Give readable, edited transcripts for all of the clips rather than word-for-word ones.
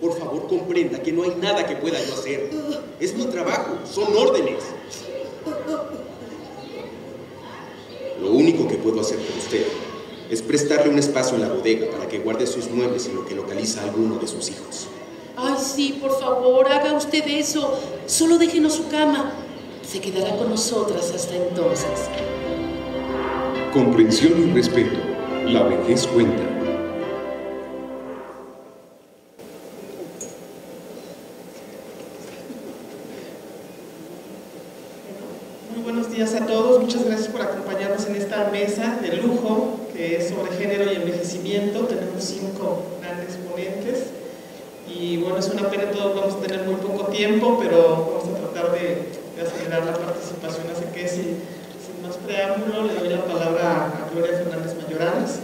Por favor, comprenda que no hay nada que pueda yo hacer. Es mi trabajo, son órdenes. Lo único que puedo hacer por usted es prestarle un espacio en la bodega para que guarde sus muebles en lo que localiza a alguno de sus hijos. Ay, sí, por favor, haga usted eso. Solo déjenos su cama. Se quedará con nosotras hasta entonces. Comprensión y respeto. La vejez cuenta. Muy buenos días a todos. Muchas gracias por acompañarnos en esta mesa de lujo que es sobre género y envejecimiento. Tenemos 5 grandes ponentes y bueno, es una pena, todos vamos a tener muy poco tiempo, pero vamos a tratar de acelerar la participación. Así que sin más preámbulo, le doy la palabra a Gloria Fernández Mayoranes.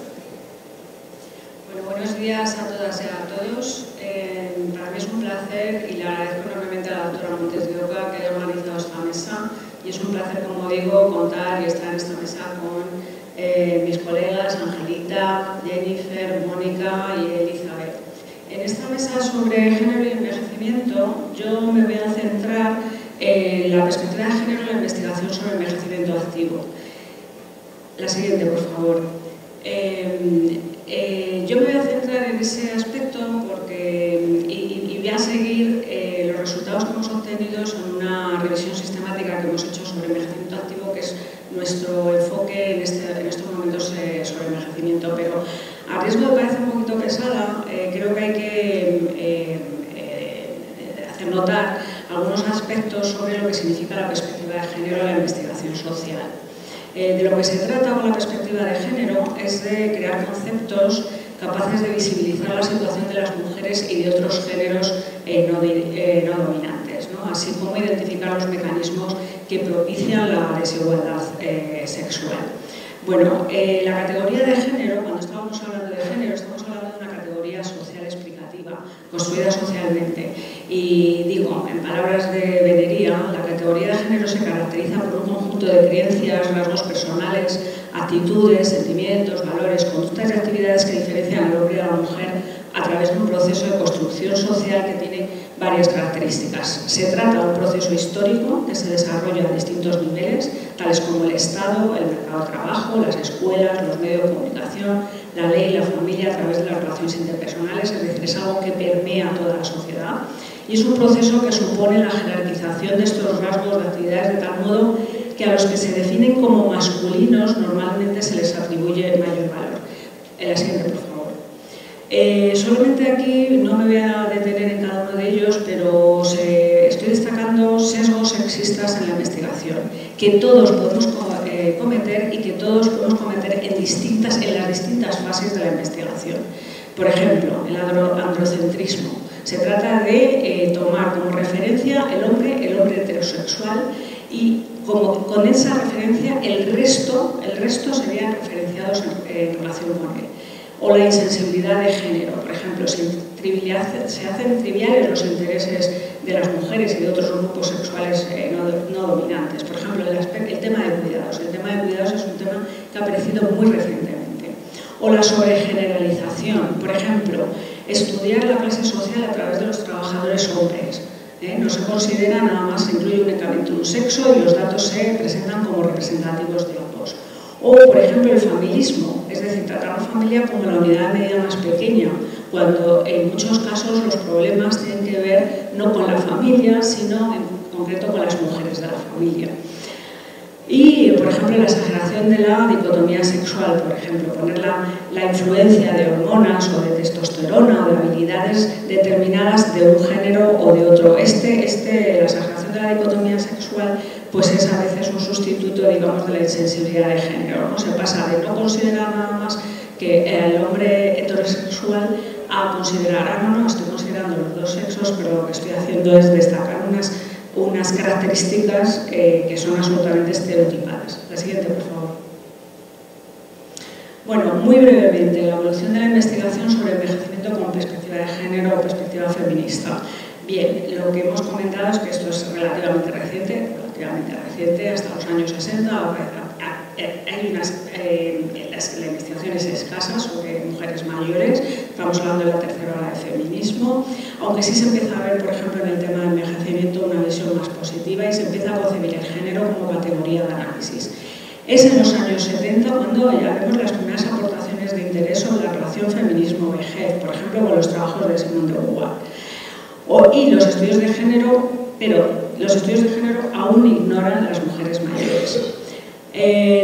Bueno, buenos días a todas y a todos. Para mí es un placer y le agradezco enormemente a la doctora Montes de Oca que haya organizado esta mesa. Y es un placer, como digo, contar y estar en esta mesa con mis colegas Angelita, Jennifer, Mónica y Elizabeth. En esta mesa sobre género y envejecimiento, yo me voy a centrar en la perspectiva de género en la investigación sobre envejecimiento activo. La siguiente, por favor. Yo me voy a centrar en ese aspecto porque, y voy a seguir los resultados que hemos obtenido en una revisión sistemática que hemos hecho sobre envejecimiento activo, que es nuestro enfoque en estos momentos sobre envejecimiento. Pero a riesgo de parecer un poquito pesada, creo que hay que hacer notar algunos aspectos sobre lo que significa la perspectiva de género en la investigación social. De lo que se trata con la perspectiva de género es de crear conceptos capaces de visibilizar la situación de las mujeres y de otros géneros no dominantes, ¿no? Así como identificar los mecanismos que propician la desigualdad sexual. Bueno, la categoría de género, cuando estábamos hablando de género, estamos hablando de una categoría social explicativa, construida socialmente. Y digo, en palabras de Venería, la categoría de género se caracteriza por un conjunto de creencias, rasgos personales, actitudes, sentimientos, valores, conductas y actividades que diferencian al hombre y a la mujer a través de un proceso de construcción social que tiene varias características. Se trata de un proceso histórico que se desarrolla a distintos niveles, tales como el Estado, el mercado de trabajo, las escuelas, los medios de comunicación, la ley, la familia, a través de las relaciones interpersonales, es decir, es algo que permea toda la sociedad. Y es un proceso que supone la jerarquización de estos rasgos de actividades de tal modo que a los que se definen como masculinos normalmente se les atribuye mayor valor. La siguiente, por favor. Solamente aquí no me voy a detener en cada uno de ellos, pero estoy destacando sesgos sexistas en la investigación, que todos podemos cometer y que todos podemos cometer en las distintas fases de la investigación. Por ejemplo, el androcentrismo. Se trata de tomar como referencia el hombre heterosexual y con esa referencia el resto serían referenciados en relación con él. O la insensibilidad de género, por ejemplo, se hacen triviales los intereses de las mujeres y de otros grupos sexuales no dominantes. Por ejemplo, el tema de cuidados. El tema de cuidados es un tema que ha aparecido muy recientemente. O la sobregeneralización, por ejemplo, estudiar la clase social a través de los trabajadores hombres. No se considera nada más, se incluye únicamente un sexo y los datos se presentan como representativos de ambos. O, por ejemplo, el familismo, es decir, tratar la familia como la unidad de medida más pequeña, cuando en muchos casos los problemas tienen que ver no con la familia, sino en concreto con las mujeres de la familia. Y, por ejemplo, la exageración de la dicotomía sexual, por ejemplo, poner la influencia de hormonas o de testosterona o de habilidades determinadas de un género o de otro. La exageración de la dicotomía sexual pues es a veces un sustituto, digamos, de la insensibilidad de género, ¿no? Se pasa de no considerar nada más que el hombre heterosexual a considerar, no, estoy considerando los dos sexos, pero lo que estoy haciendo es destacar unas unas características que son absolutamente estereotipadas. La siguiente, por favor. Bueno, muy brevemente, la evolución de la investigación sobre envejecimiento con perspectiva de género o perspectiva feminista. Bien, lo que hemos comentado es que esto es relativamente reciente, hasta los años 60. La investigación es escasa sobre mujeres mayores, estamos hablando de la tercera ola de feminismo, aunque sí se empieza a ver, por ejemplo, en el tema del envejecimiento una visión más positiva y se empieza a concebir el género como categoría de análisis. Es en los años 70 cuando ya vemos las primeras aportaciones de interés sobre la relación feminismo-vejez, por ejemplo, con los trabajos de Simone de Beauvoir. Y los estudios de género, pero los estudios de género aún ignoran las mujeres mayores.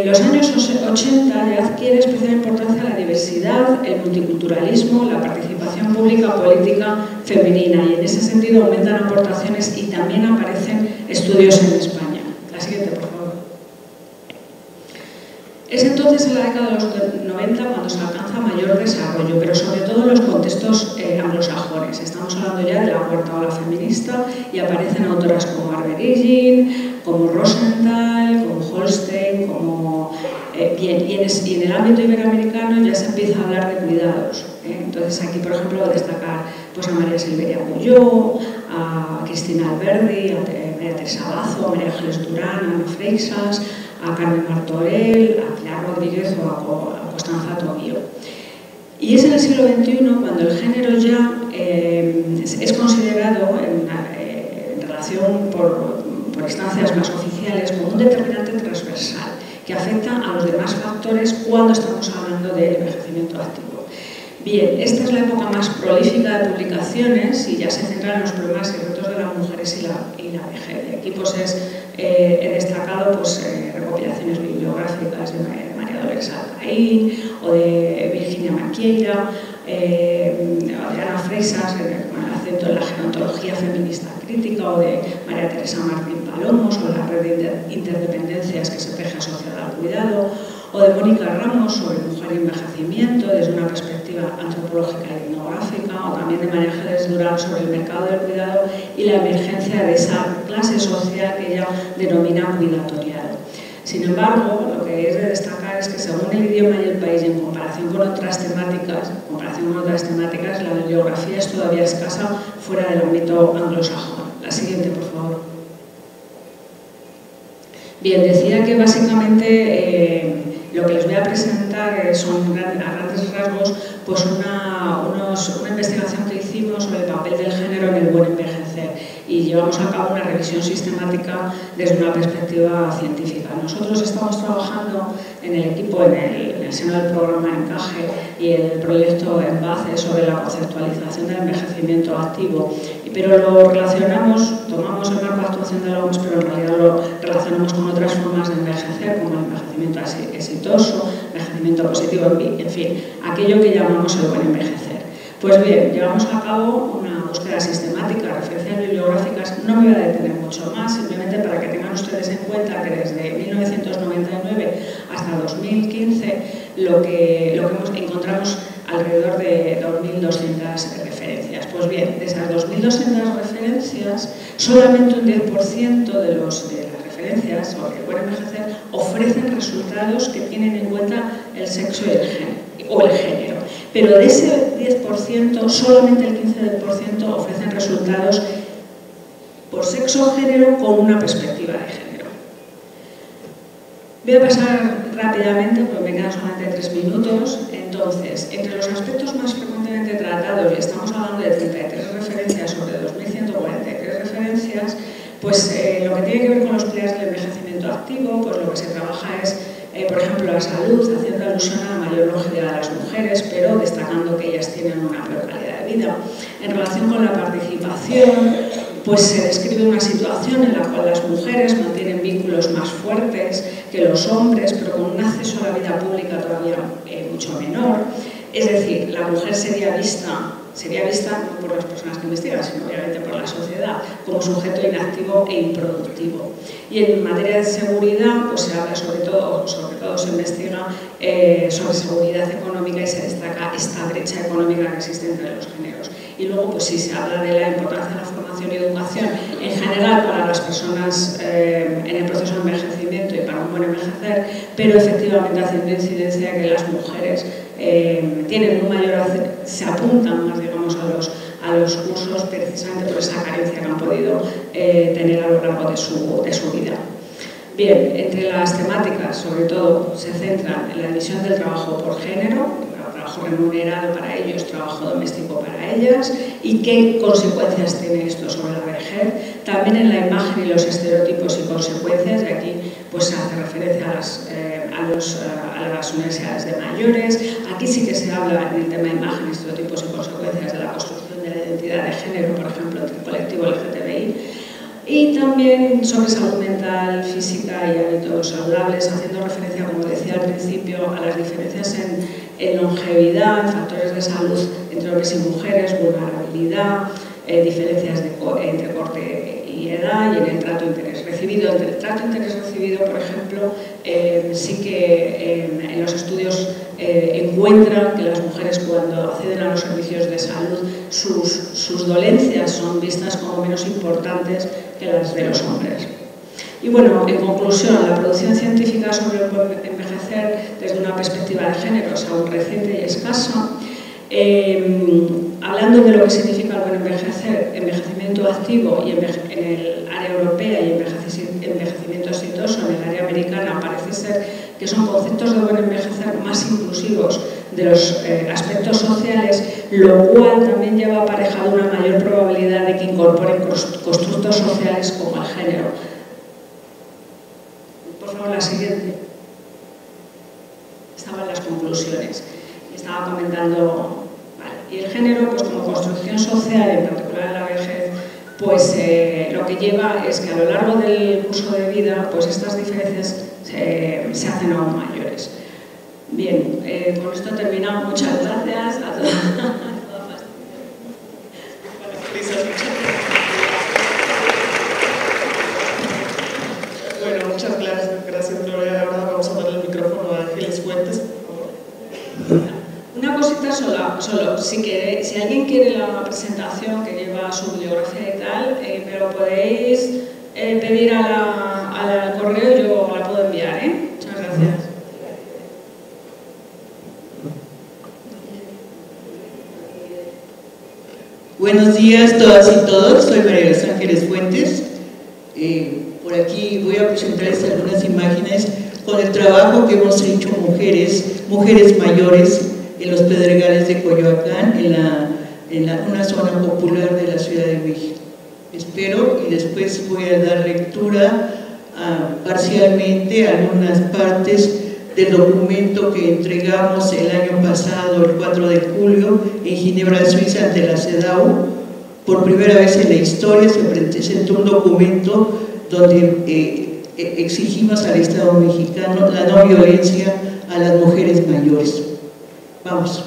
Los años 80 ya adquiere especial importancia la diversidad, el multiculturalismo, la participación pública política femenina y en ese sentido aumentan aportaciones y también aparecen estudios en España. La siguiente, por favor. Es entonces en la década de los 90 cuando se alcanza mayor desarrollo, pero sobre todo en los contextos anglosajones. Estamos hablando ya de la cuarta ola feminista y aparecen autoras como Arberigin, como Rosenthal, como Holstein, como... y en el ámbito iberoamericano ya se empieza a hablar de cuidados. Entonces aquí, por ejemplo, destacar pues, a María Silveria Puyó, a Cristina Alberdi, a María Teresa Bazo, a María Ángeles Durán, a Ana Freixas, a Carmen Martorell, a Pilar Rodríguez o a Constanza Tobío. Y es en el siglo XXI cuando el género ya es considerado en relación por instancias más oficiales como un determinante transversal que afecta a los demás factores cuando estamos hablando del envejecimiento activo. Bien, esta es la época más prolífica de publicaciones y ya se centra en los problemas y retos de las mujeres y la vejez. Y aquí pues he destacado pues, recopilaciones bibliográficas de María Dolores Alcaín o de Virginia Maquieira, de Ana Freixas, con el acento en la gerontología feminista crítica, o de María Teresa Martín Palomo sobre la red de interdependencias que se teje asociada al cuidado, o de Mónica Ramos sobre mujer y envejecimiento desde una perspectiva antropológica y etnográfica, o también de María Ángeles Durán sobre el mercado del cuidado y la emergencia de esa clase social que ella denomina cuidatorial. Sin embargo, lo que es de destacar es que según el idioma y el país y en comparación con otras temáticas, la bibliografía es todavía escasa fuera del ámbito anglosajón. La siguiente, por favor. Bien, decía que básicamente lo que les voy a presentar son a grandes rasgos pues una investigación que hicimos sobre el papel del género en el buen envejecer y llevamos a cabo una revisión sistemática desde una perspectiva científica. Nosotros estamos trabajando en el equipo, en el seno del programa Encaje y el proyecto ENVACE sobre la conceptualización del envejecimiento activo, pero lo relacionamos, tomamos el marco de actuación de la OMS, pero en realidad lo relacionamos con otras formas de envejecer, como el envejecimiento exitoso, envejecimiento positivo, en fin, aquello que llamamos el buen envejecer. Pues bien, llevamos a cabo una búsqueda sistemática, referencias bibliográficas, no me voy a detener mucho más, simplemente para que tengan ustedes en cuenta que desde 1999 hasta 2015 lo que encontramos alrededor de 2.200 referencias. Pues bien, de esas 2.200 referencias, solamente un 10% de las referencias sobre el buen envejecer ofrecen resultados que tienen en cuenta el sexo y el género. Pero de ese 10%, solamente el 15% ofrecen resultados por sexo o género con una perspectiva de género. Voy a pasar rápidamente, porque me quedan solamente 3 minutos. Entonces, entre los aspectos más frecuentemente tratados, y estamos hablando de 33 referencias sobre 2.143 referencias, pues lo que tiene que ver con los pilares del envejecimiento activo, pues lo que se trabaja es, por ejemplo, la salud, haciendo alusión a la mayor longevidad de las mujeres, pero destacando que ellas tienen una peor calidad de vida. En relación con la participación, pues se describe una situación en la cual las mujeres mantienen vínculos más fuertes que los hombres, pero con un acceso a la vida pública todavía mucho menor. Es decir, la mujer sería vista, sería vista no por las personas que investigan, sino obviamente por la sociedad, como sujeto inactivo e improductivo. Y en materia de seguridad, pues se habla sobre todo se investiga sobre seguridad económica y se destaca esta brecha económica que existe entre los géneros. Y luego, pues sí, se habla de la importancia de la formación y educación en general para las personas en el proceso de envejecimiento y para un buen envejecer, pero efectivamente haciendo incidencia que las mujeres tienen un mayor, se apuntan más, digamos, a los cursos precisamente por esa carencia que han podido tener a lo largo de su vida. Bien, entre las temáticas, sobre todo, se centran en la división del trabajo por género, trabajo remunerado para ellos, trabajo doméstico para ellas, y qué consecuencias tiene esto sobre la vejez. También en la imagen y los estereotipos y consecuencias, y aquí pues se hace referencia a las universidades de mayores. Aquí sí que se habla en el tema de imagen, estereotipos y consecuencias de la construcción de la identidad de género, por ejemplo, entre el colectivo LGTBI. Y también sobre salud mental, física y hábitos saludables, haciendo referencia, como decía al principio, a las diferencias en longevidad, en factores de salud entre hombres y mujeres, vulnerabilidad, diferencias entre corte y edad y en el trato interés recibido. Entre el trato interés recibido, por ejemplo, sí que en los estudios encuentran que las mujeres, cuando acceden a los servicios de salud, sus dolencias son vistas como menos importantes que las de los hombres. Y bueno, en conclusión, la producción científica sobre el envejecer desde una perspectiva de género es aún reciente y escasa. Hablando de lo que significa el buen envejecer, envejecimiento activo y en el área europea y envejecimiento exitoso en el área americana, parece ser que son conceptos de buen envejecer más inclusivos de los aspectos sociales, lo cual también lleva aparejado una mayor probabilidad de que incorporen constructos sociales como el género. Por favor, la siguiente. Estaban las conclusiones. Estaba comentando, vale, y el género, pues como construcción social, en particular en la vejez, pues lo que lleva es que a lo largo del curso de vida, pues estas diferencias se hacen aún mayores. Bien, con esto terminamos. Muchas gracias a todos. Bueno, muchas gracias, Gloria. Ahora vamos a darle el micrófono a Ángeles Fuentes, por favor. Una cosita solo. Si alguien quiere la presentación que lleva su bibliografía y tal, me lo podéis pedir al correo, yo la puedo enviar, ¿eh? Muchas gracias. Buenos días todas y todos, soy María Los Ángeles Fuentes. Por aquí voy a presentarles algunas imágenes con el trabajo que hemos hecho mujeres mayores en los Pedregales de Coyoacán, en una zona popular de la Ciudad de México. Espero, y después voy a dar lectura parcialmente a algunas partes del documento que entregamos el año pasado, el 4 de julio, en Ginebra, Suiza, ante la CEDAW. Por primera vez en la historia se presentó un documento donde exigimos al Estado mexicano la no violencia a las mujeres mayores. Vamos.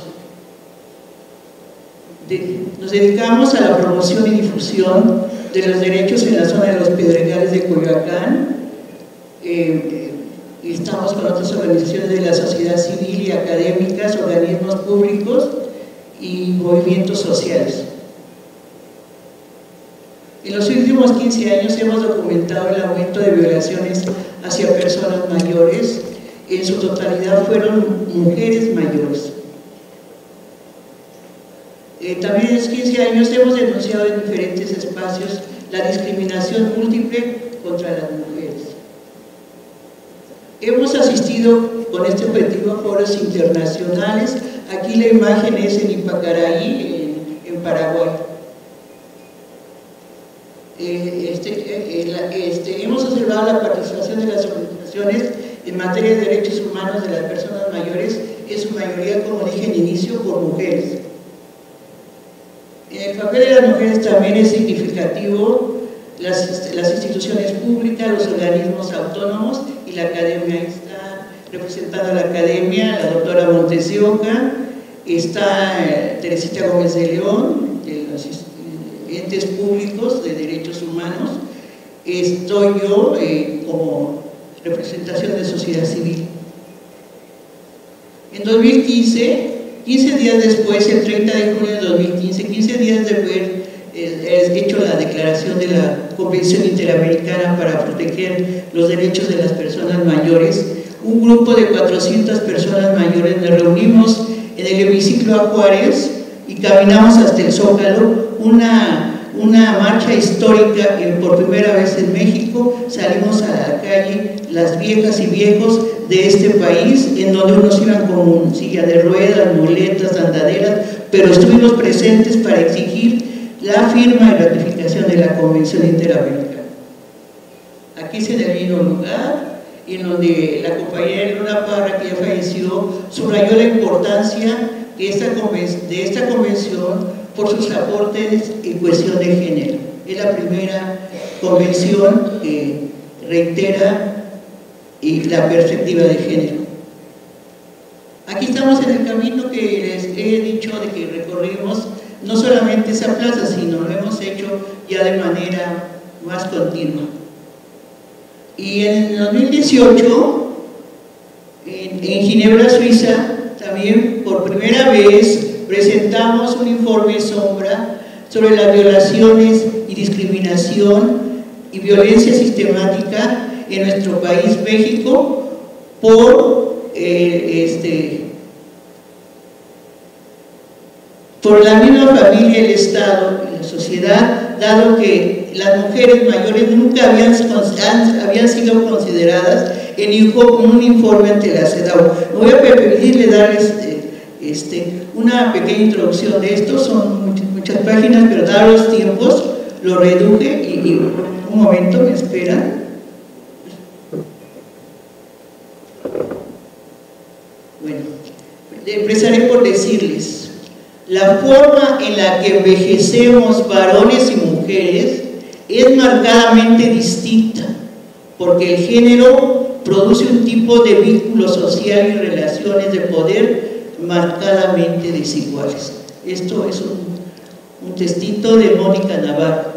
Nos dedicamos a la promoción y difusión de los derechos en la zona de los Pedregales de Coyoacán. Estamos con otras organizaciones de la sociedad civil y académicas, organismos públicos y movimientos sociales. En los últimos 15 años hemos documentado el aumento de violaciones hacia personas mayores. En su totalidad fueron mujeres mayores. También en los 15 años hemos denunciado en diferentes espacios la discriminación múltiple contra las mujeres. Hemos asistido con este objetivo a foros internacionales. Aquí la imagen es en Ipacaraí, en Paraguay. Hemos observado la participación de las organizaciones en materia de derechos humanos de las personas mayores, en su mayoría, como dije en inicio, por mujeres. El papel de las mujeres también es significativo. Las instituciones públicas, los organismos autónomos y la academia. Ahí está representada la academia, la doctora Montesioca, está Teresita Gómez de León, de los entes públicos de derechos humanos, estoy yo como representación de sociedad civil. En 2015, 15 días después, el 30 de junio de 2015, 15 días de haber hecho la declaración de la Convención Interamericana para proteger los derechos de las personas mayores, un grupo de 400 personas mayores nos reunimos en el hemiciclo a Juárez y caminamos hasta el Zócalo, una marcha histórica por primera vez en México. Salimos a la calle, las viejas y viejos de este país, en donde unos iban con silla de ruedas, muletas, andaderas, pero estuvimos presentes para exigir la firma y ratificación de la Convención Interamericana. Aquí es en el mismo lugar, y en donde la compañera Luna Parra, que ya falleció, subrayó la importancia de esta convención por sus aportes en cuestión de género. Es la primera convención que reitera la perspectiva de género. Aquí estamos en el camino que les he dicho de que recorrimos, no solamente esa plaza, sino lo hemos hecho ya de manera más continua. Y en 2018, en Ginebra, Suiza, también por primera vez presentamos un informe sombra sobre las violaciones y discriminación y violencia sistemática en nuestro país, México, por la misma familia, el Estado y la sociedad, dado que las mujeres mayores nunca habían sido consideradas en un informe ante la CEDAW. Me voy a permitirle darles una pequeña introducción de esto, son muchas páginas, pero dados los tiempos, lo reduje y un momento, me esperan. Bueno, empezaré por decirles, la forma en la que envejecemos varones y mujeres es marcadamente distinta, porque el género produce un tipo de vínculo social y relaciones de poder marcadamente desiguales. Esto es un textito de Mónica Navarro.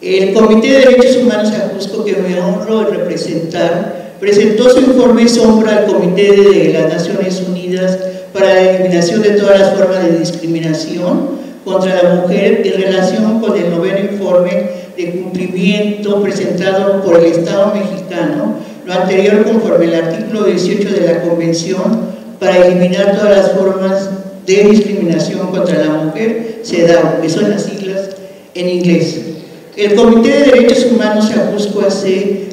El Comité de Derechos Humanos Ajusco, que me honro en representar, presentó su informe sombra al Comité de las Naciones Unidas para la eliminación de todas las formas de discriminación contra la mujer en relación con el noveno informe de cumplimiento presentado por el Estado mexicano, lo anterior conforme al artículo 18 de la Convención para eliminar todas las formas de discriminación contra la mujer, CEDAW, que son las siglas en inglés. El Comité de Derechos Humanos Ajusco AC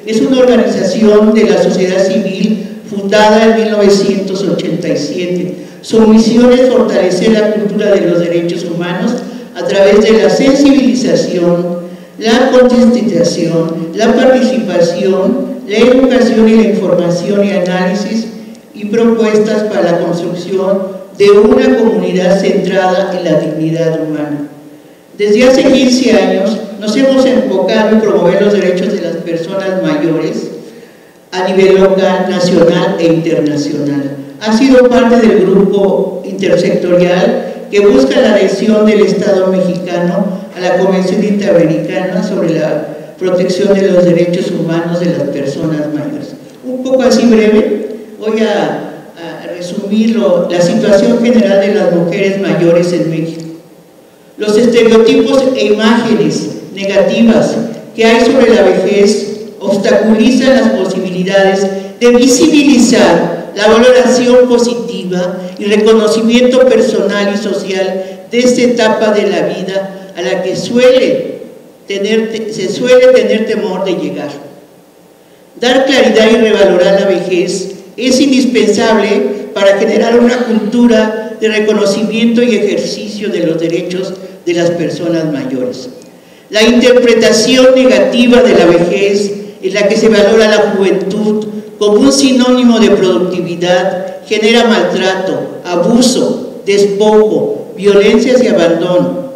es una organización de la sociedad civil fundada en 1987. Su misión es fortalecer la cultura de los derechos humanos a través de la sensibilización, la concientización, la participación, la educación y la información y análisis y propuestas para la construcción de una comunidad centrada en la dignidad humana. Desde hace 15 años nos hemos enfocado en promover los derechos de las personas mayores a nivel local, nacional e internacional. Ha sido parte del grupo intersectorial que busca la adhesión del Estado mexicano a la Convención Interamericana sobre la protección de los derechos humanos de las personas mayores. Un poco así breve, voy a resumir la situación general de las mujeres mayores en México. Los estereotipos e imágenes negativas que hay sobre la vejez obstaculizan las posibilidades de visibilizar la valoración positiva y reconocimiento personal y social de esta etapa de la vida a la que se suele tener temor de llegar. Dar claridad y revalorar la vejez es indispensable para generar una cultura de reconocimiento y ejercicio de los derechos de las personas mayores. La interpretación negativa de la vejez, en la que se valora la juventud como un sinónimo de productividad, genera maltrato, abuso, despojo, violencias y abandono.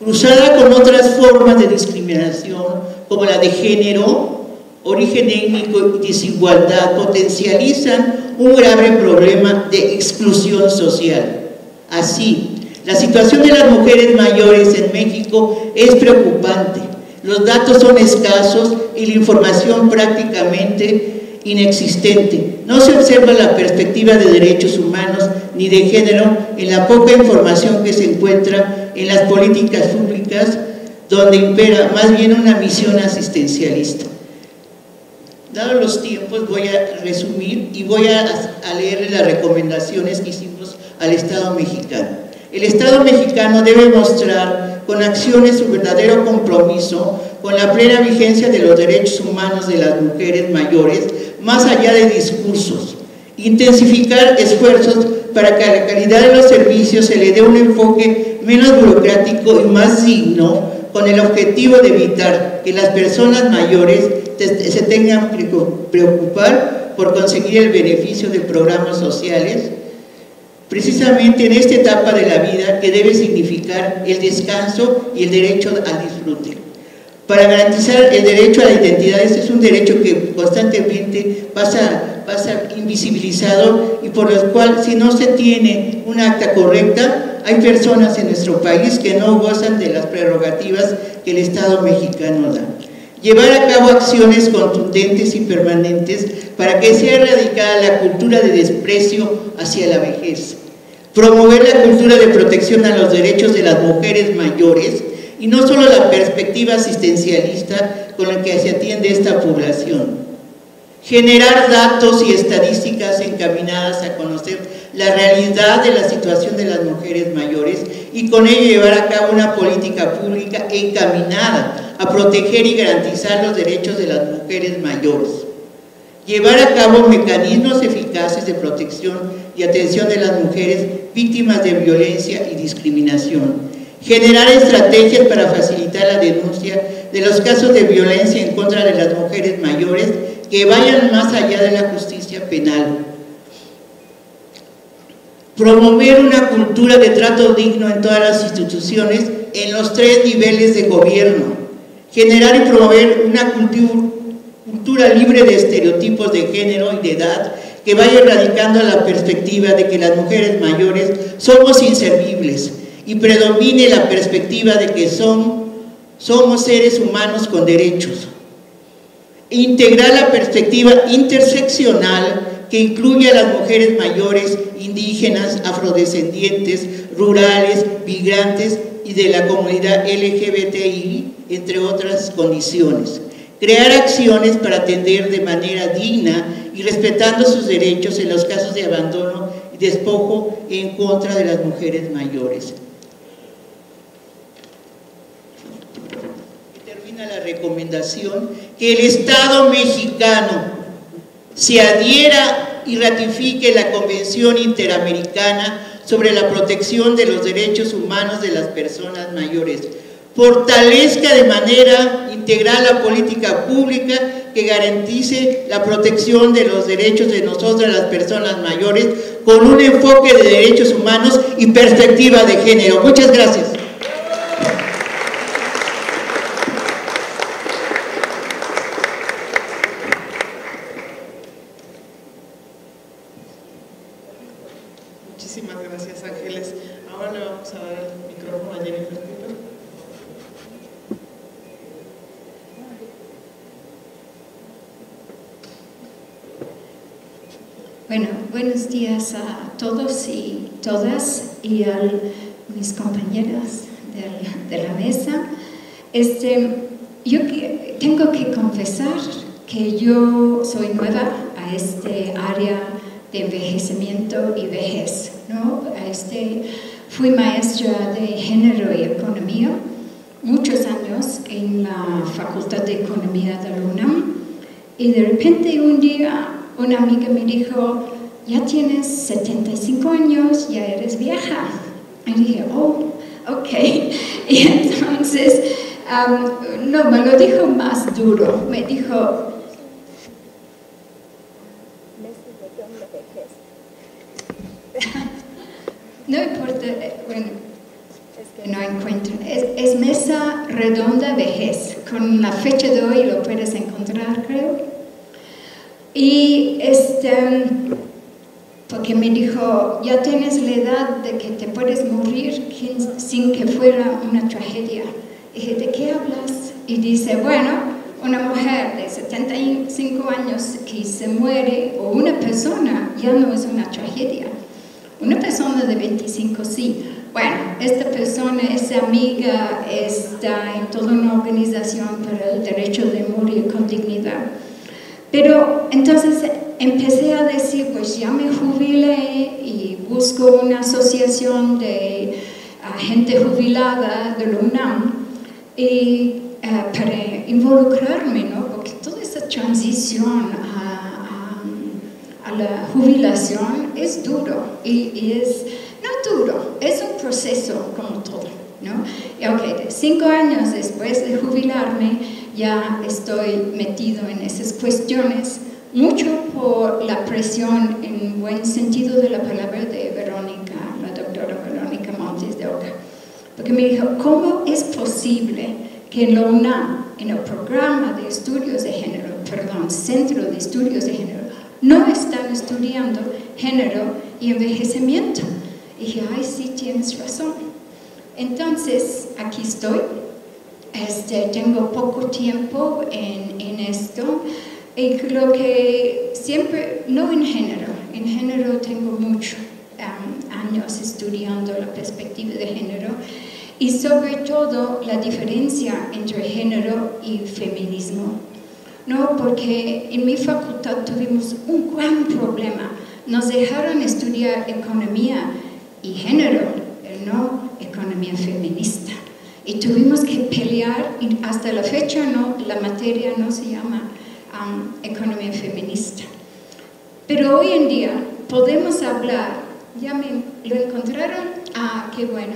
Cruzada con otras formas de discriminación, como la de género, origen étnico y desigualdad, potencializan un grave problema de exclusión social. Así, la situación de las mujeres mayores en México es preocupante. Los datos son escasos y la información prácticamente inexistente. No se observa la perspectiva de derechos humanos ni de género en la poca información que se encuentra en las políticas públicas, donde impera más bien una misión asistencialista. Dados los tiempos, voy a resumir y voy a leer las recomendaciones que hicimos al Estado mexicano. El Estado mexicano debe mostrar con acciones su verdadero compromiso con la plena vigencia de los derechos humanos de las mujeres mayores, más allá de discursos. Intensificar esfuerzos para que a la calidad de los servicios se le dé un enfoque menos burocrático y más digno, con el objetivo de evitar que las personas mayores se tengan que preocupar por conseguir el beneficio de programas sociales, precisamente en esta etapa de la vida que debe significar el descanso y el derecho al disfrute. Para garantizar el derecho a la identidad, este es un derecho que constantemente pasa invisibilizado y por lo cual, si no se tiene un acta correcta, hay personas en nuestro país que no gozan de las prerrogativas que el Estado mexicano da. Llevar a cabo acciones contundentes y permanentes para que sea erradicada la cultura de desprecio hacia la vejez. Promover la cultura de protección a los derechos de las mujeres mayores y no solo la perspectiva asistencialista con la que se atiende esta población. Generar datos y estadísticas encaminadas a conocer la realidad de la situación de las mujeres mayores y con ello llevar a cabo una política pública encaminada a proteger y garantizar los derechos de las mujeres mayores. Llevar a cabo mecanismos eficaces de protección y atención de las mujeres víctimas de violencia y discriminación. Generar estrategias para facilitar la denuncia de los casos de violencia en contra de las mujeres mayores que vayan más allá de la justicia penal. Promover una cultura de trato digno en todas las instituciones en los 3 niveles de gobierno. Generar y promover una cultura libre de estereotipos de género y de edad que vaya erradicando la perspectiva de que las mujeres mayores somos inservibles y predomine la perspectiva de que somos seres humanos con derechos. Integrar la perspectiva interseccional que incluye a las mujeres mayores, indígenas, afrodescendientes, rurales, migrantes y de la comunidad LGBTI, entre otras condiciones. Crear acciones para atender de manera digna y respetando sus derechos en los casos de abandono y despojo en contra de las mujeres mayores. Termina la recomendación que el Estado mexicano se adhiera y ratifique la Convención Interamericana sobre la protección de los derechos humanos de las personas mayores, fortalezca de manera integral la política pública que garantice la protección de los derechos de nosotras las personas mayores con un enfoque de derechos humanos y perspectiva de género. Muchas gracias. Muchísimas gracias, Ángeles. Ahora le vamos a dar el micrófono a Jennifer Cooper. Bueno, buenos días a todos y todas y a mis compañeras de la mesa. Yo tengo que confesar que yo soy nueva a este área de envejecimiento y vejez, ¿no? Fui maestra de género y economía muchos años en la Facultad de Economía de la UNAM y de repente un día una amiga me dijo, ya tienes 75 años, ya eres vieja. Y dije, oh, ok. Y entonces, no, me lo dijo más duro. Me dijo, no importa, bueno, es que no encuentro. Es Mesa Redonda Vejez. Con la fecha de hoy lo puedes encontrar, creo. Y porque me dijo, ya tienes la edad de que te puedes morir sin que fuera una tragedia. Dije, ¿de qué hablas? Y dice, bueno, una mujer de 75 años que se muere, o una persona, ya no es una tragedia. Una persona de 25 sí. Bueno, esta persona es amiga, está en toda una organización para el derecho de morir con dignidad. Pero entonces empecé a decir, pues ya me jubilé y busco una asociación de gente jubilada de la UNAM y, para involucrarme, ¿no? Porque toda esa transición a la jubilación es duro y es, no duro, es un proceso como todo, ¿no? Y ok, 5 años después de jubilarme ya estoy metido en esas cuestiones, mucho por la presión en buen sentido de la palabra de Verónica, la doctora Verónica Montes de Oca, porque me dijo, ¿cómo es posible que en la UNAM, en el programa de estudios de género, perdón, Centro de Estudios de Género, no están estudiando género y envejecimiento? Y dije, ay, sí, tienes razón. Entonces, aquí estoy. Tengo poco tiempo en esto. Y lo que siempre, no en género tengo muchos años estudiando la perspectiva de género y sobre todo la diferencia entre género y feminismo. No, porque en mi facultad tuvimos un gran problema. Nos dejaron estudiar economía y género, pero no economía feminista. Y tuvimos que pelear, y hasta la fecha la materia no se llama economía feminista. Pero hoy en día podemos hablar, ¿ya lo encontraron? Ah, qué bueno.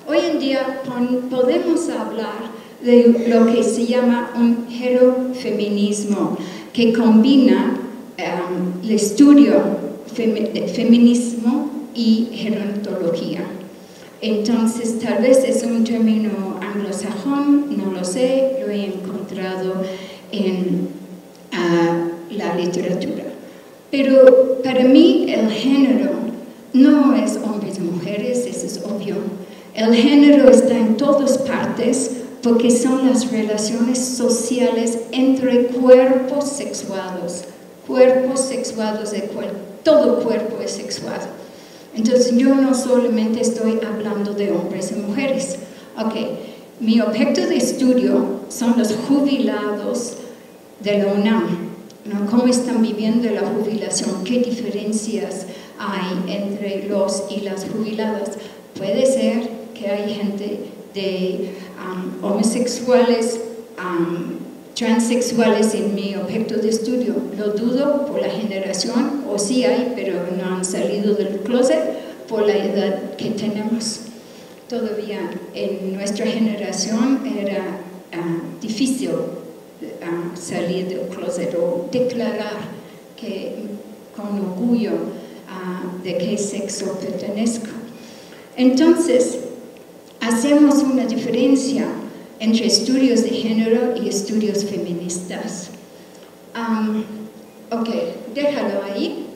Hoy en día podemos hablar de lo que se llama un gerofeminismo, que combina el estudio de feminismo y gerontología. Entonces, tal vez es un término anglosajón, no lo sé, lo he encontrado en la literatura. Pero para mí el género no es hombres y mujeres, eso es obvio. El género está en todas partes porque son las relaciones sociales entre cuerpos sexuados. Cuerpos sexuados, todo cuerpo es sexuado. Entonces yo no solamente estoy hablando de hombres y mujeres. Ok, mi objeto de estudio son los jubilados de la UNAM, ¿no? ¿Cómo están viviendo la jubilación? ¿Qué diferencias hay entre los y las jubiladas? Puede ser que hay gente de homosexuales, transexuales en mi objeto de estudio. Lo dudo por la generación, o sí hay, pero no han salido del closet por la edad que tenemos. Todavía en nuestra generación era difícil salir del closet o declarar con orgullo de qué sexo pertenezco. Entonces, hacemos una diferencia entre estudios de género y estudios feministas. Ok, déjalo ahí,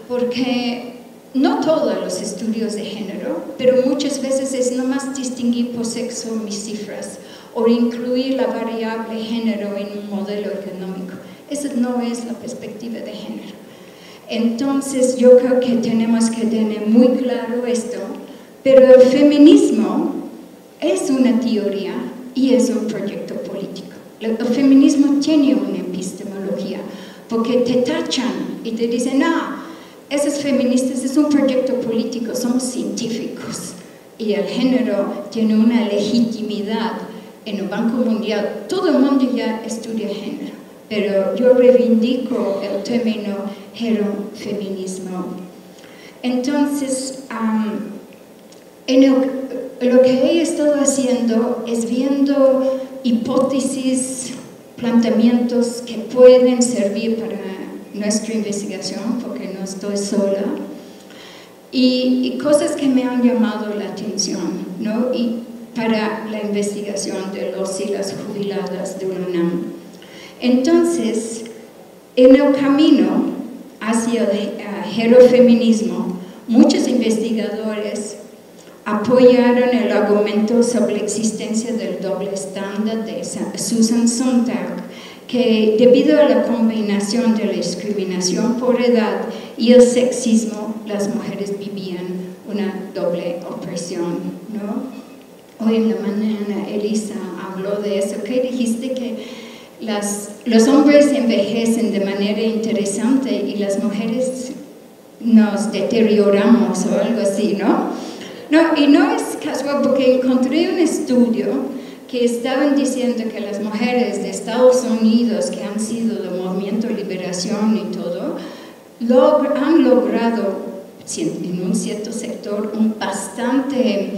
porque no todos los estudios de género, pero muchas veces es nomás distinguir por sexo mis cifras o incluir la variable género en un modelo económico. Esa no es la perspectiva de género. Entonces yo creo que tenemos que tener muy claro esto, pero el feminismo es una teoría y es un proyecto político. El feminismo tiene una epistemología, porque te tachan y te dicen, esos feministas es un proyecto político, somos científicos. Y el género tiene una legitimidad en el Banco Mundial. Todo el mundo ya estudia género, pero yo reivindico el término gerofeminismo. Entonces, lo que he estado haciendo es viendo hipótesis, planteamientos que pueden servir para nuestra investigación, porque no estoy sola, y cosas que me han llamado la atención, ¿no? Y para la investigación de los y las jubiladas de la UNAM. Entonces, en el camino hacia el gerofeminismo, muchos investigadores apoyaron el argumento sobre la existencia del doble estándar de Susan Sontag, que debido a la combinación de la discriminación por edad y el sexismo, las mujeres vivían una doble opresión, ¿no? Hoy en la mañana Elisa habló de eso, que dijiste que los hombres envejecen de manera interesante y las mujeres nos deterioramos o algo así, ¿no? No, y no es casual porque encontré un estudio que estaban diciendo que las mujeres de Estados Unidos que han sido del movimiento de liberación y todo, han logrado en un cierto sector bastante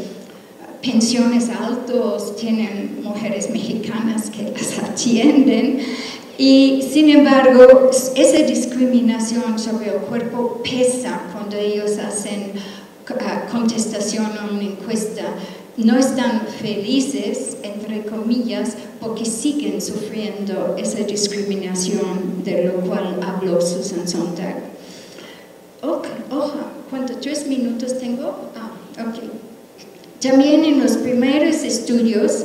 pensiones altos, tienen mujeres mexicanas que las atienden y sin embargo esa discriminación sobre el cuerpo pesa cuando ellos hacen contestación a una encuesta. No están felices, entre comillas, porque siguen sufriendo esa discriminación de lo cual habló Susan Sontag. ¿3 minutos tengo? Ok. También en los primeros estudios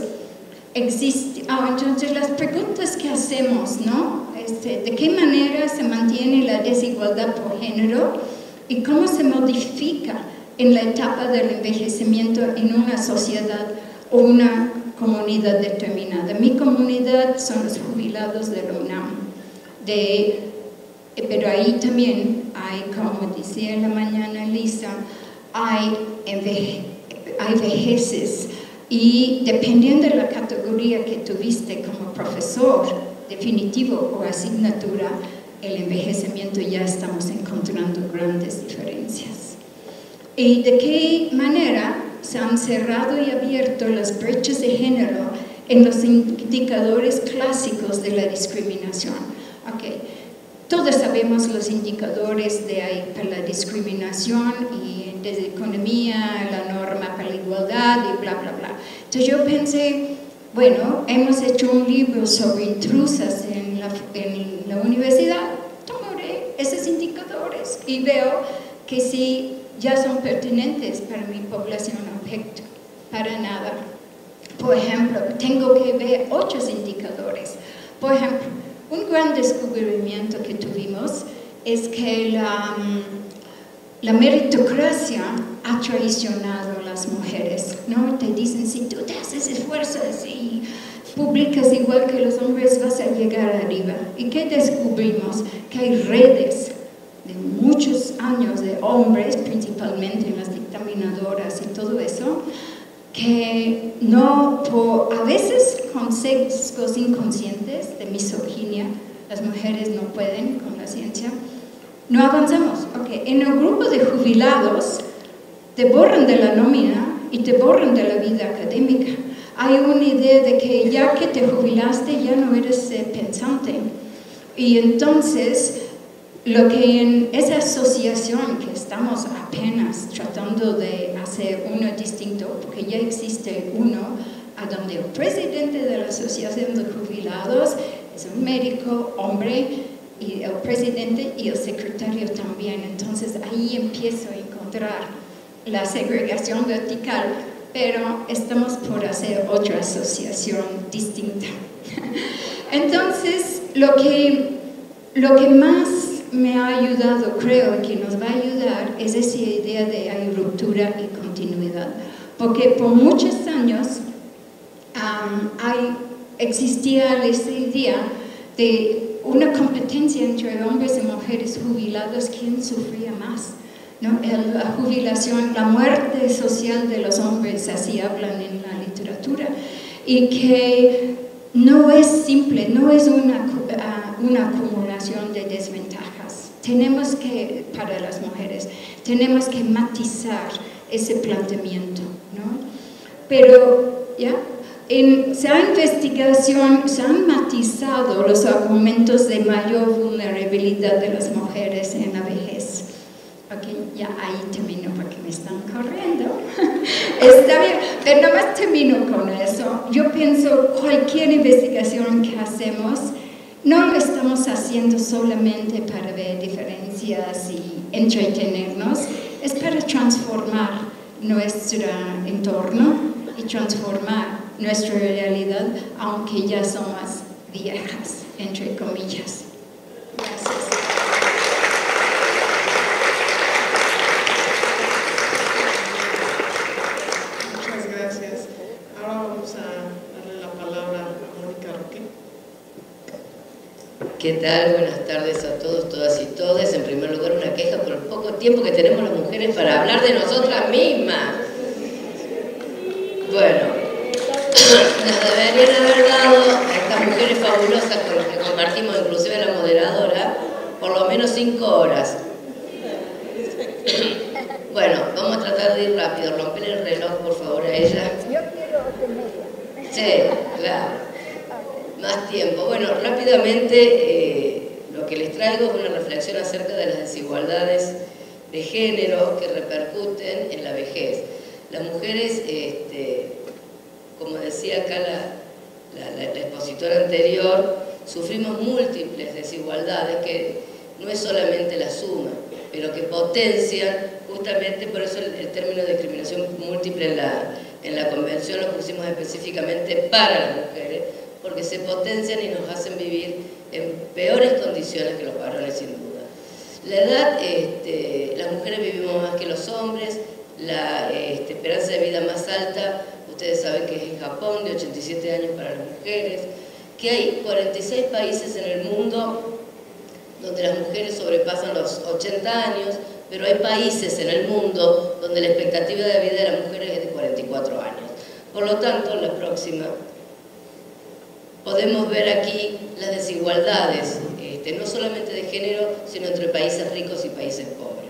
entonces las preguntas que hacemos, ¿no? ¿De qué manera se mantiene la desigualdad por género y cómo se modifica en la etapa del envejecimiento en una sociedad o una comunidad determinada? Mi comunidad son los jubilados de la UNAM, pero ahí también hay, como decía en la mañana Lisa, hay vejeces y dependiendo de la categoría que tuviste como profesor definitivo o asignatura, el envejecimiento ya estamos encontrando grandes diferencias. ¿Y de qué manera se han cerrado y abierto las brechas de género en los indicadores clásicos de la discriminación? Okay. Todos sabemos los indicadores para la discriminación y desde economía, la norma para la igualdad y bla, bla, bla. Entonces yo pensé, bueno, hemos hecho un libro sobre intrusas en la universidad, tomaré esos indicadores y veo que sí ya son pertinentes para mi población objeto, para nada. Por ejemplo, tengo que ver 8 indicadores. Por ejemplo, un gran descubrimiento que tuvimos es que la meritocracia ha traicionado a las mujeres, ¿no? Te dicen, si tú te haces esfuerzos y publicas igual que los hombres, vas a llegar arriba. ¿Y qué descubrimos? Que hay redes de muchos años de hombres, principalmente en las dictaminadoras y todo eso, que a veces con sesgos inconscientes de misoginia, las mujeres no pueden con la ciencia, no avanzamos. Okay. En el grupo de jubilados te borran de la nómina y te borran de la vida académica. Hay una idea de que ya que te jubilaste ya no eres pensante. Y entonces lo que en esa asociación que estamos apenas tratando de hacer uno distinto, porque ya existe uno, a donde el presidente de la asociación de jubilados es un médico, hombre, y el presidente y el secretario también. Entonces ahí empiezo a encontrar la segregación vertical, pero estamos por hacer otra asociación distinta. Entonces lo que más me ha ayudado, creo que nos va a ayudar, es esa idea de hay ruptura y continuidad, porque por muchos años existía esa idea de una competencia entre hombres y mujeres jubilados, quién sufría más, ¿no? La jubilación, la muerte social de los hombres, así hablan en la literatura, y que no es simple, no es una acumulación de desventajas. Tenemos que, para las mujeres, tenemos que matizar ese planteamiento, ¿no? Pero, ¿ya? Se han matizado los argumentos de mayor vulnerabilidad de las mujeres en la vejez. Ok, ya ahí termino porque me están corriendo. Está bien, pero nada más termino con eso. Yo pienso cualquier investigación que hacemos No lo estamos haciendo solamente para ver diferencias y entretenernos, es para transformar nuestro entorno y transformar nuestra realidad, aunque ya somos viejas, entre comillas. Gracias. Muchas gracias. Ahora vamos a darle la palabra a Mónica Roque. ¿Qué tal? Buenas tardes a todos, todas y todes. En primer lugar, una queja por el poco tiempo que tenemos las mujeres para hablar de nosotras mismas. Bueno, nos deberían haber dado a estas mujeres fabulosas con las que compartimos, inclusive la moderadora, por lo menos 5 horas. Bueno, vamos a tratar de ir rápido. Rompen el reloj, por favor, a ella. Yo quiero 8:30. Sí, claro. Más tiempo. Bueno, rápidamente lo que les traigo es una reflexión acerca de las desigualdades de género que repercuten en la vejez. Las mujeres, como decía acá la expositora anterior, sufrimos múltiples desigualdades que no es solamente la suma, pero que potencian, justamente por eso el término de discriminación múltiple en la convención lo pusimos específicamente para las mujeres, porque se potencian y nos hacen vivir en peores condiciones que los varones, sin duda. La edad, las mujeres vivimos más que los hombres, la esperanza de vida más alta, ustedes saben que es en Japón, de 87 años para las mujeres, que hay 46 países en el mundo donde las mujeres sobrepasan los 80 años, pero hay países en el mundo donde la expectativa de vida de las mujeres es de 44 años. Por lo tanto, en la próxima podemos ver aquí las desigualdades, no solamente de género, sino entre países ricos y países pobres.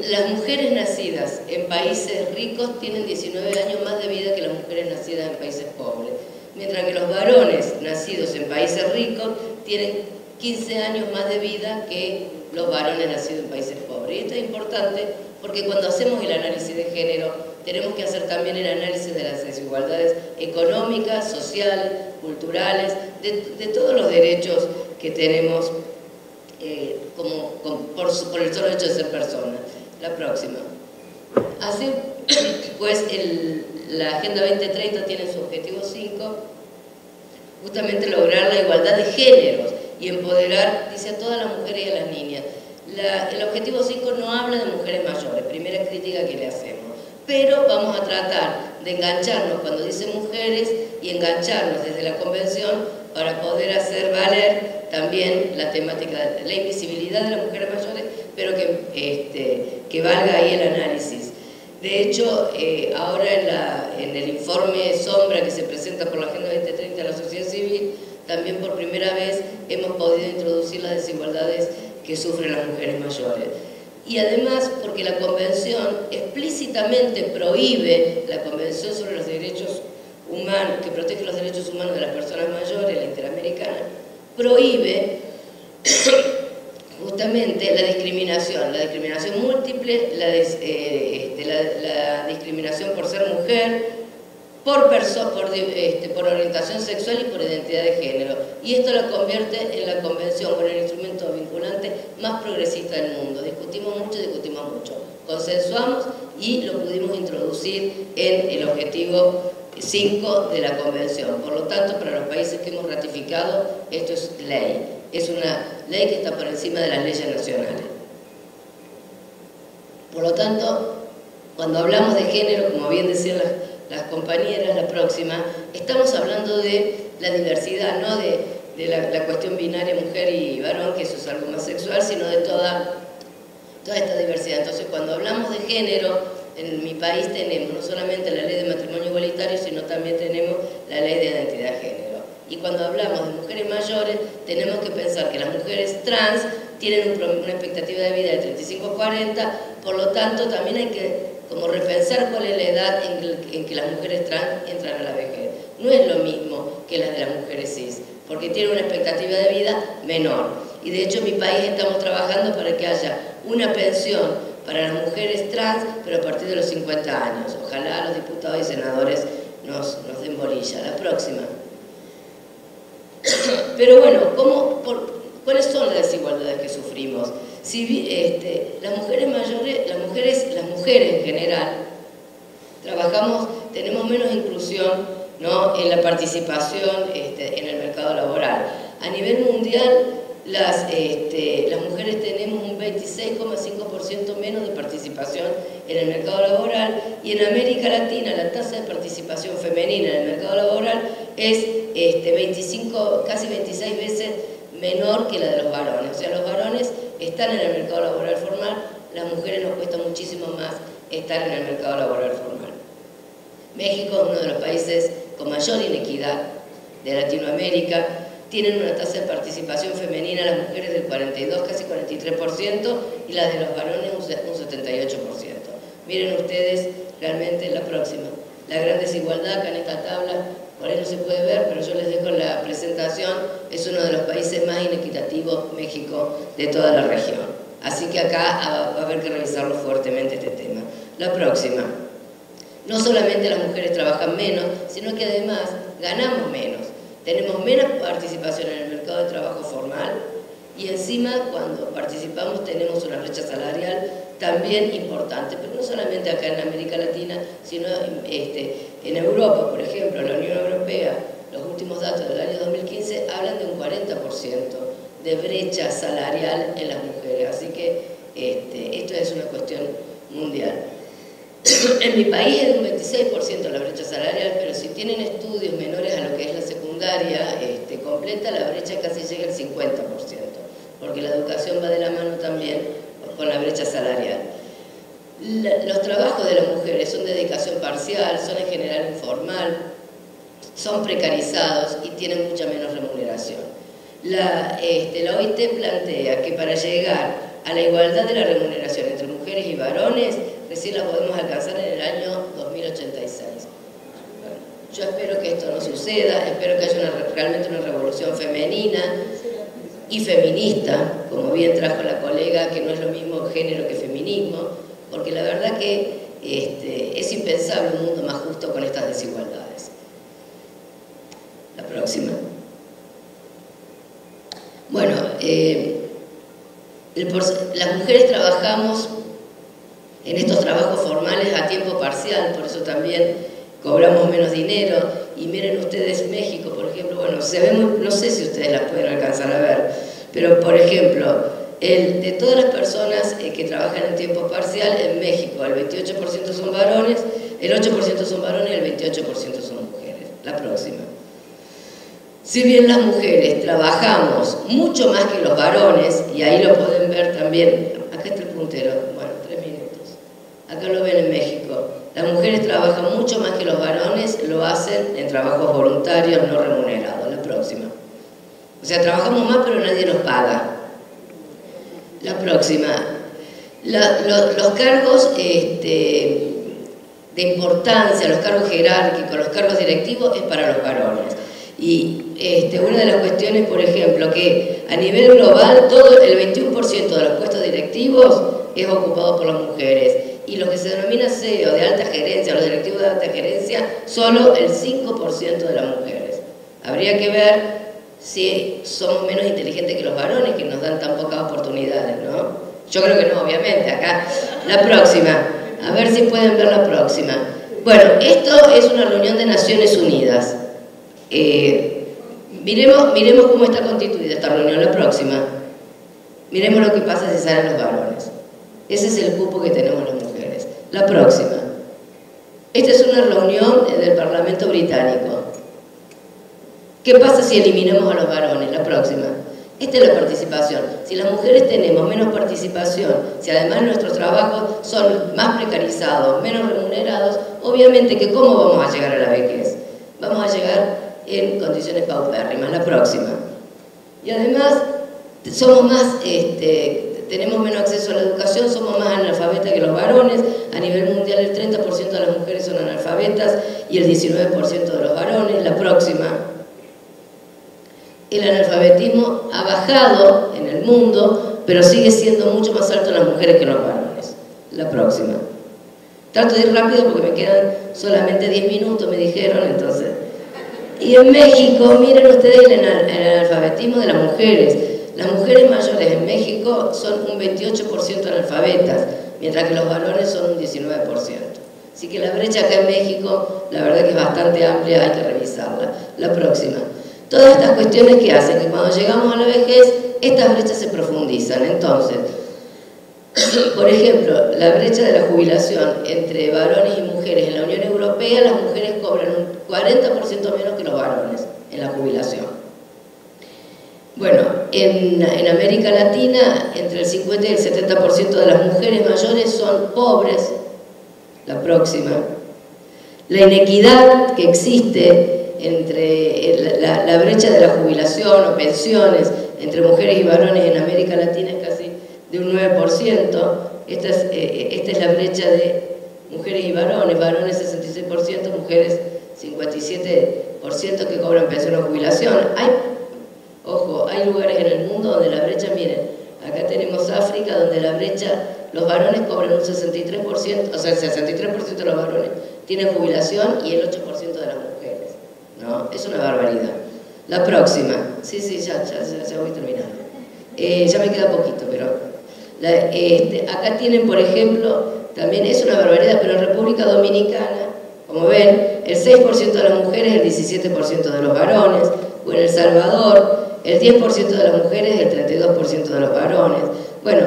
Las mujeres nacidas en países ricos tienen 19 años más de vida que las mujeres nacidas en países pobres, mientras que los varones nacidos en países ricos tienen 15 años más de vida que los varones nacidos en países pobres. Y esto es importante porque cuando hacemos el análisis de género tenemos que hacer también el análisis de las desigualdades económicas, sociales, culturales, de todos los derechos que tenemos por el solo hecho de ser personas. La próxima. Así pues, la Agenda 2030 tiene su objetivo 5, justamente lograr la igualdad de géneros y empoderar, dice, a todas las mujeres y a las niñas. El objetivo 5 no habla de mujeres mayores, primera crítica que le hacemos, pero vamos a tratar de engancharnos cuando dice mujeres y engancharnos desde la convención para poder hacer valer también la temática de la invisibilidad de las mujeres mayores, pero que valga ahí el análisis. De hecho, ahora en el informe Sombra que se presenta por la Agenda 2030 a la sociedad civil, también por primera vez hemos podido introducir las desigualdades que sufren las mujeres mayores. Y además porque la Convención explícitamente prohíbe, la Convención sobre los Derechos Humanos, que protege los derechos humanos de las personas mayores, la Interamericana, prohíbe justamente la discriminación múltiple, la discriminación por ser mujer, por orientación sexual y por identidad de género. Y esto la convierte en la Convención, con el instrumento vinculante más progresista del mundo. Discutimos mucho, consensuamos y lo pudimos introducir en el objetivo 5 de la Convención. Por lo tanto, para los países que hemos ratificado, esto es ley. Es una ley que está por encima de las leyes nacionales. Por lo tanto, cuando hablamos de género, como bien decían las compañeras, la próxima, estamos hablando de la diversidad, no de la cuestión binaria mujer y varón, que eso es algo más sexual, sino de toda esta diversidad. Entonces, cuando hablamos de género, en mi país tenemos no solamente la ley de matrimonio igualitario, sino también tenemos la ley de identidad de género. Y cuando hablamos de mujeres mayores, tenemos que pensar que las mujeres trans tienen una expectativa de vida de 35 a 40, por lo tanto también hay que como repensar cuál es la edad en que las mujeres trans entran a la vejez. No es lo mismo que las de las mujeres cis, porque tienen una expectativa de vida menor. Y de hecho en mi país estamos trabajando para que haya una pensión para las mujeres trans, pero a partir de los 50 años. Ojalá los diputados y senadores nos den bolilla. La próxima. Pero bueno, ¿cuáles son las desigualdades que sufrimos? Las mujeres mayores, las mujeres en general, tenemos menos inclusión, ¿no?, en la participación en el mercado laboral. A nivel mundial, las mujeres tenemos un 26,5% menos de participación en el mercado laboral, y en América Latina la tasa de participación femenina en el mercado laboral es casi 26 veces menor que la de los varones. O sea, los varones están en el mercado laboral formal, las mujeres nos cuesta muchísimo más estar en el mercado laboral formal. México es uno de los países con mayor inequidad de Latinoamérica. Tienen una tasa de participación femenina las mujeres del 42, casi 43%, y las de los varones un 78%. Miren ustedes realmente la próxima. La gran desigualdad acá en esta tabla, por ahí no se puede ver, pero yo les dejo la presentación, es uno de los países más inequitativos, México, de toda la región. Así que acá va a haber que revisarlo fuertemente este tema. La próxima. No solamente las mujeres trabajan menos, sino que además ganamos menos. Tenemos menos participación en el mercado de trabajo formal, y encima cuando participamos tenemos una brecha salarial también importante, pero no solamente acá en América Latina, sino en Europa, por ejemplo, la Unión Europea, los últimos datos del año 2015 hablan de un 40% de brecha salarial en las mujeres, así que esto es una cuestión mundial. En mi país es de un 26% la brecha salarial, pero si tienen estudios menores a lo que es la secundaria completa, la brecha casi llega al 50%, porque la educación va de la mano también con la brecha salarial. Los trabajos de las mujeres son de dedicación parcial, son en general informal, son precarizados y tienen mucha menos remuneración. La OIT plantea que para llegar a la igualdad de la remuneración entre mujeres y varones, recién la podemos alcanzar en el año 2086. Bueno, yo espero que esto no suceda, espero que haya realmente una revolución femenina y feminista, como bien trajo la colega, que no es lo mismo género que feminismo, porque la verdad que es impensable un mundo más justo con estas desigualdades. La próxima. Bueno, las mujeres trabajamos en estos trabajos formales a tiempo parcial, por eso también cobramos menos dinero. Y miren ustedes México, por ejemplo, bueno, se ve no sé si ustedes las pueden alcanzar a ver, pero por ejemplo, de todas las personas que trabajan en tiempo parcial en México, el 28% son varones, el 8% son varones y el 28% son mujeres. La próxima. Si bien las mujeres trabajamos mucho más que los varones, y ahí lo pueden ver también, acá está el puntero, bueno, 3 minutos, acá lo ven en México, las mujeres trabajan mucho más que los varones, lo hacen en trabajos voluntarios no remunerados. La próxima. O sea, trabajamos más pero nadie nos paga. La próxima. Los cargos de importancia, los cargos jerárquicos, los cargos directivos es para los varones. Y una de las cuestiones, por ejemplo, que a nivel global el 21% de los puestos directivos es ocupado por las mujeres, y lo que se denomina CEO de alta gerencia, los directivos de alta gerencia, solo el 5% de las mujeres. Habría que ver si somos menos inteligentes que los varones, que nos dan tan pocas oportunidades, ¿no? Yo creo que no, obviamente. Acá, la próxima. A ver si pueden ver la próxima. Bueno, esto es una reunión de Naciones Unidas. Miremos cómo está constituida esta reunión. La próxima. Miremos lo que pasa si salen los varones. Ese es el cupo que tenemos las mujeres. La próxima. Esta es una reunión del Parlamento británico. ¿Qué pasa si eliminamos a los varones? La próxima. Esta es la participación. Si las mujeres tenemos menos participación, si además nuestros trabajos son más precarizados, menos remunerados, obviamente que ¿cómo vamos a llegar a la vejez? Vamos a llegar en condiciones paupérrimas. La próxima. Y además somos más, tenemos menos acceso a la educación, somos más analfabetas que los varones. A nivel mundial el 30% de las mujeres son analfabetas y el 19% de los varones. La próxima. El analfabetismo ha bajado en el mundo, pero sigue siendo mucho más alto en las mujeres que en los varones. La próxima. Trato de ir rápido porque me quedan solamente 10 minutos, me dijeron, entonces. Y en México, miren ustedes el analfabetismo de las mujeres. Las mujeres mayores en México son un 28% analfabetas, mientras que los varones son un 19%. Así que la brecha acá en México, la verdad que es bastante amplia, hay que revisarla. La próxima. Todas estas cuestiones que hacen que cuando llegamos a la vejez, estas brechas se profundizan. Entonces, por ejemplo, la brecha de la jubilación entre varones y mujeres en la Unión Europea, las mujeres cobran un 40% menos que los varones en la jubilación. Bueno, en América Latina, entre el 50 y el 70% de las mujeres mayores son pobres. La próxima. La inequidad que existe entre la brecha de la jubilación o pensiones entre mujeres y varones en América Latina es casi de un 9%. Esta es la brecha de mujeres y varones. Varones 66%, mujeres 57% que cobran pensión o jubilación. Ojo, hay lugares en el mundo donde la brecha, miren, acá tenemos África, donde la brecha, los varones cobran un 63%, o sea, el 63% de los varones tienen jubilación y el 8% de las mujeres, ¿no? Es una barbaridad. La próxima, sí, ya voy terminando. Ya me queda poquito, pero acá tienen, por ejemplo, también es una barbaridad, pero en República Dominicana, como ven, el 6% de las mujeres, el 17% de los varones, o en El Salvador, el 10% de las mujeres, el 32% de los varones. Bueno,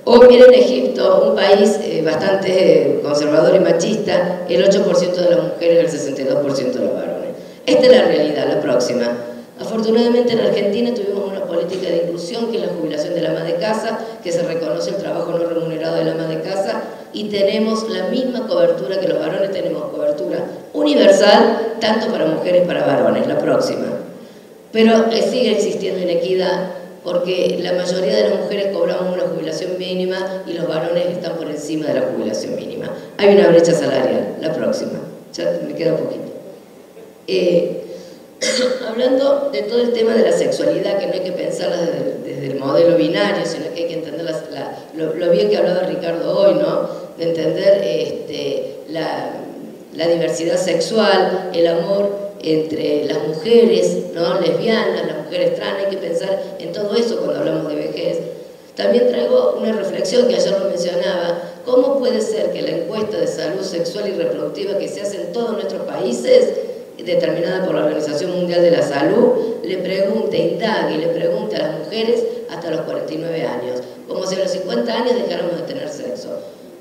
o miren Egipto, un país bastante conservador y machista, el 8% de las mujeres, el 62% de los varones. Esta es la realidad. La próxima. Afortunadamente en Argentina tuvimos una política de inclusión que es la jubilación del ama de casa, que se reconoce el trabajo no remunerado del ama de casa y tenemos la misma cobertura que los varones, tenemos cobertura universal tanto para mujeres como para varones. La próxima. Pero sigue existiendo inequidad porque la mayoría de las mujeres cobramos una jubilación mínima y los varones están por encima de la jubilación mínima. Hay una brecha salarial. La próxima. Ya me queda poquito. Hablando de todo el tema de la sexualidad, que no hay que pensarla desde el modelo binario, sino que hay que entender lo bien que hablaba Ricardo hoy, ¿no? De entender la diversidad sexual, el amor entre las mujeres, ¿no? Lesbianas, las mujeres trans, hay que pensar en todo eso cuando hablamos de vejez. También traigo una reflexión que ayer lo mencionaba. ¿Cómo puede ser que la encuesta de salud sexual y reproductiva que se hace en todos nuestros países, determinada por la Organización Mundial de la Salud, indague y le pregunte a las mujeres hasta los 49 años, como si a los 50 años dejáramos de tener sexo?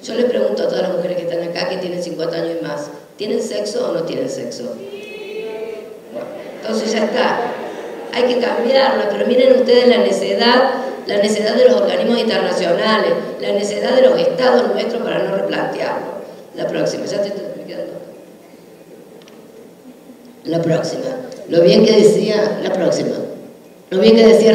Yo les pregunto a todas las mujeres que están acá, que tienen 50 años y más, ¿tienen sexo o no tienen sexo? Bueno, entonces ya está, hay que cambiarla, pero miren ustedes la necedad de los organismos internacionales, la necedad de los estados nuestros para no replantearlo. La próxima, ya estoy quedando. La próxima. Lo bien que decía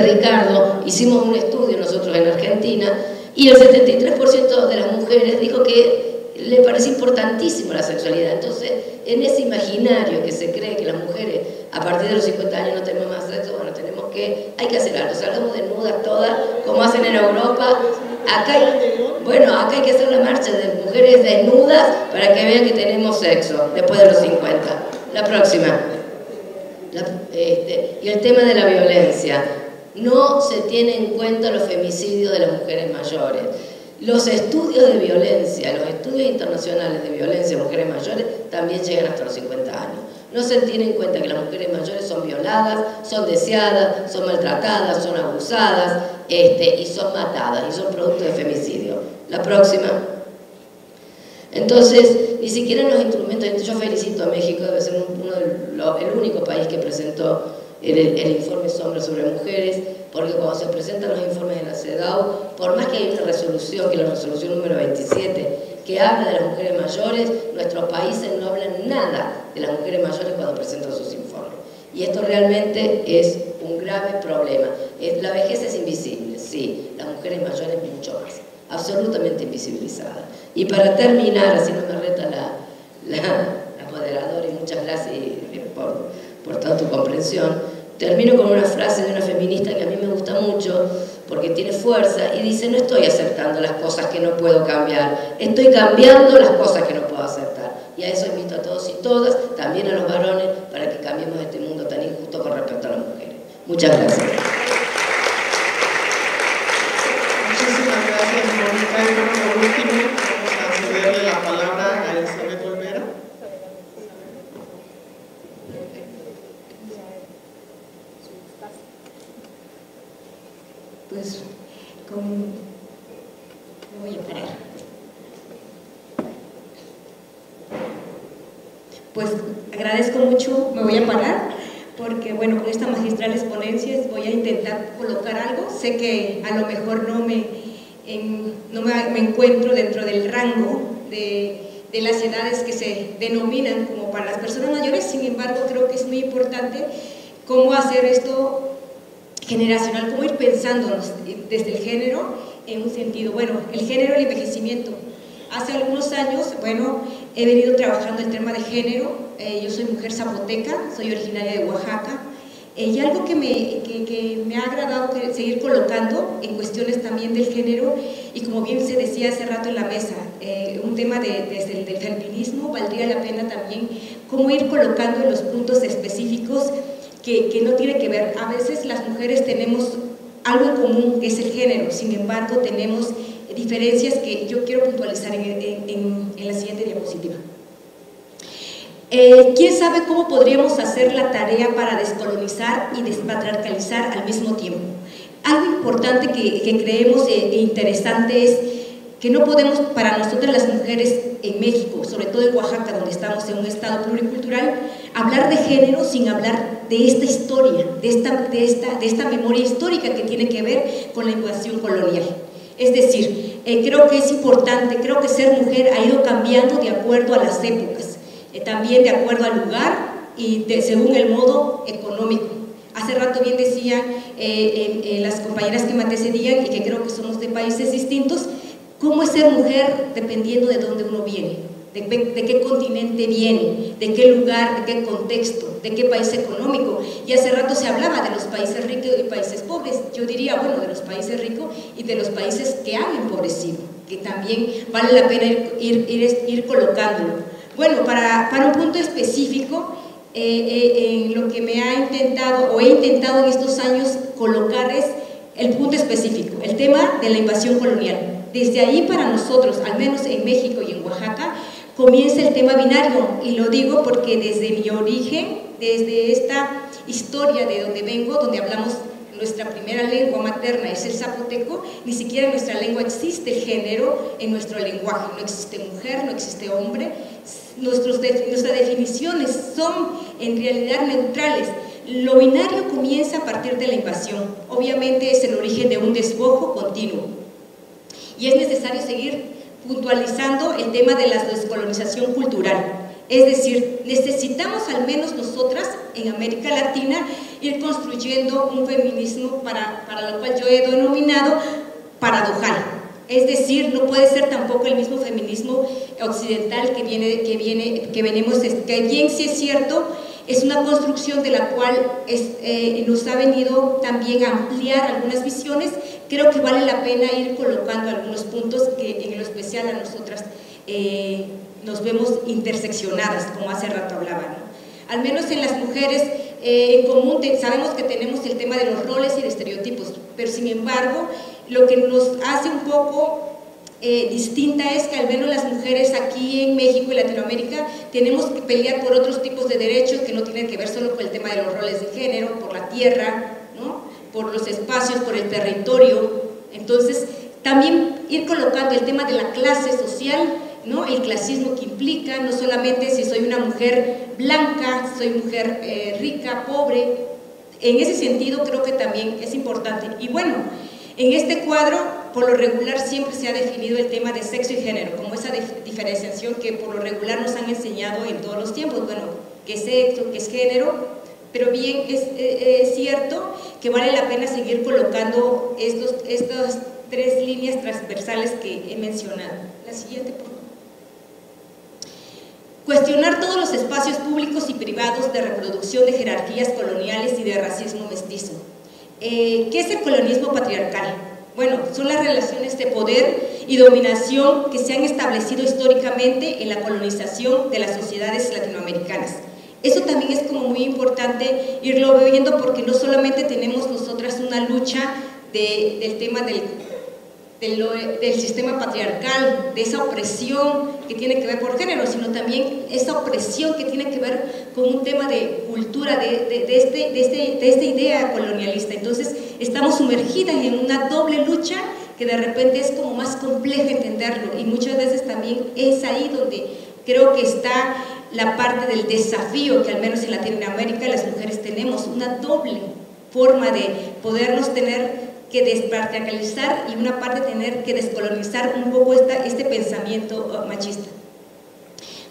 Ricardo, hicimos un estudio nosotros en Argentina y el 73% de las mujeres dijo que le parece importantísimo la sexualidad. Entonces, en ese imaginario que se cree que las mujeres a partir de los 50 años no tenemos más sexo, bueno, hay que hacer algo, salgamos desnudas todas, como hacen en Europa. Acá hay que hacer la marcha de mujeres desnudas para que vean que tenemos sexo después de los 50. La próxima. Y el tema de la violencia. No se tiene en cuenta los femicidios de las mujeres mayores. Los estudios de violencia, los estudios internacionales de violencia de mujeres mayores también llegan hasta los 50 años. No se tiene en cuenta que las mujeres mayores son violadas, son deseadas, son maltratadas, son abusadas y son matadas y son producto de femicidio. La próxima. Entonces, ni siquiera los instrumentos, yo felicito a México, debe ser el único país que presentó el informe Sombra sobre mujeres, porque cuando se presentan los informes de la CEDAW, por más que hay una resolución, que es la resolución número 27, que habla de las mujeres mayores, nuestros países no hablan nada de las mujeres mayores cuando presentan sus informes. Y esto realmente es un grave problema. La vejez es invisible, sí, las mujeres mayores mucho más, absolutamente invisibilizadas. Y para terminar, así no me reta la moderadora, y muchas gracias por toda tu comprensión, termino con una frase de una feminista que a mí me gusta mucho porque tiene fuerza y dice: no estoy aceptando las cosas que no puedo cambiar, estoy cambiando las cosas que no puedo aceptar. Y a eso invito a todos y todas, también a los varones, para que cambiemos este mundo tan injusto con respecto a las mujeres. Muchas gracias. Muchísimas gracias, Mónica. Y bueno, por último, vamos a cederle la palabra a Elizabeth Olvera. Pues, me voy a parar. Pues agradezco mucho, me voy a parar, porque bueno, con estas magistrales ponencias voy a intentar colocar algo. Sé que a lo mejor no me encuentro dentro del rango de las edades que se denominan como para las personas mayores, sin embargo creo que es muy importante cómo hacer esto generacional, cómo ir pensándonos desde el género en un sentido, bueno, el género y el envejecimiento. Hace algunos años, bueno, he venido trabajando el tema de género. Yo soy mujer zapoteca, soy originaria de Oaxaca, y algo que me ha agradado seguir colocando en cuestiones también del género, y como bien se decía hace rato en la mesa, un tema desde el del feminismo, valdría la pena también cómo ir colocando en los puntos específicos que no tiene que ver. A veces las mujeres tenemos algo en común, que es el género, sin embargo tenemos diferencias que yo quiero puntualizar en la siguiente diapositiva. ¿Quién sabe cómo podríamos hacer la tarea para descolonizar y despatriarcalizar al mismo tiempo? Algo importante que creemos e interesante es que no podemos, para nosotras las mujeres en México, sobre todo en Oaxaca, donde estamos en un estado pluricultural, hablar de género sin hablar de esta historia, de esta memoria histórica que tiene que ver con la invasión colonial. Es decir, creo que es importante, creo que ser mujer ha ido cambiando de acuerdo a las épocas, también de acuerdo al lugar y según el modo económico. Hace rato bien decían las compañeras que me antecedían, y que creo que somos de países distintos, cómo es ser mujer dependiendo de dónde uno viene, de qué continente viene, de qué lugar, de qué contexto, de qué país económico. Y hace rato se hablaba de los países ricos y países pobres. Yo diría, bueno, de los países ricos y de los países que han empobrecido, que también vale la pena ir colocándolo. Bueno, para un punto específico, en lo que me ha intentado o he intentado en estos años colocar es el punto específico, el tema de la invasión colonial. Desde ahí para nosotros, al menos en México y en Oaxaca, comienza el tema binario, y lo digo porque desde mi origen, desde esta historia de donde vengo, donde hablamos nuestra primera lengua materna es el zapoteco, ni siquiera en nuestra lengua existe el género en nuestro lenguaje, no existe mujer, no existe hombre, nuestras definiciones son en realidad neutrales. Lo binario comienza a partir de la invasión, obviamente es el origen de un despojo continuo, y es necesario seguir puntualizando el tema de la descolonización cultural. Es decir, necesitamos al menos nosotras en América Latina ir construyendo un feminismo para lo cual yo he denominado paradojal. Es decir, no puede ser tampoco el mismo feminismo occidental que venimos, que bien sí es cierto, es una construcción de la cual nos ha venido también a ampliar algunas visiones. Creo que vale la pena ir colocando algunos puntos que en lo especial a nosotras nos vemos interseccionadas, como hace rato hablaba, ¿no? Al menos en las mujeres en común sabemos que tenemos el tema de los roles y de estereotipos, pero sin embargo lo que nos hace un poco distinta es que al menos las mujeres aquí en México y Latinoamérica tenemos que pelear por otros tipos de derechos que no tienen que ver solo con el tema de los roles de género, por la tierra, ¿no? Por los espacios, por el territorio. Entonces también ir colocando el tema de la clase social, ¿no? El clasismo que implica, no solamente si soy una mujer blanca, soy mujer rica, pobre. En ese sentido creo que también es importante. Y bueno, en este cuadro por lo regular siempre se ha definido el tema de sexo y género como esa diferenciación que por lo regular nos han enseñado en todos los tiempos, bueno, qué es sexo, qué es género, pero bien es cierto que vale la pena seguir colocando estas tres líneas transversales que he mencionado. La siguiente, por favor. Cuestionar todos los espacios públicos y privados de reproducción de jerarquías coloniales y de racismo mestizo. ¿Qué es el colonialismo patriarcal? Bueno, son las relaciones de poder y dominación que se han establecido históricamente en la colonización de las sociedades latinoamericanas. Eso también es como muy importante irlo viendo, porque no solamente tenemos nosotras una lucha del tema del sistema patriarcal, de esa opresión que tiene que ver por género, sino también esa opresión que tiene que ver con un tema de cultura, de esta idea colonialista. Entonces estamos sumergidas en una doble lucha que de repente es como más complejo entenderlo, y muchas veces también es ahí donde creo que está la parte del desafío que al menos en Latinoamérica las mujeres tenemos, una doble forma de podernos tener que despatriarcalizar y una parte tener que descolonizar un poco este pensamiento machista.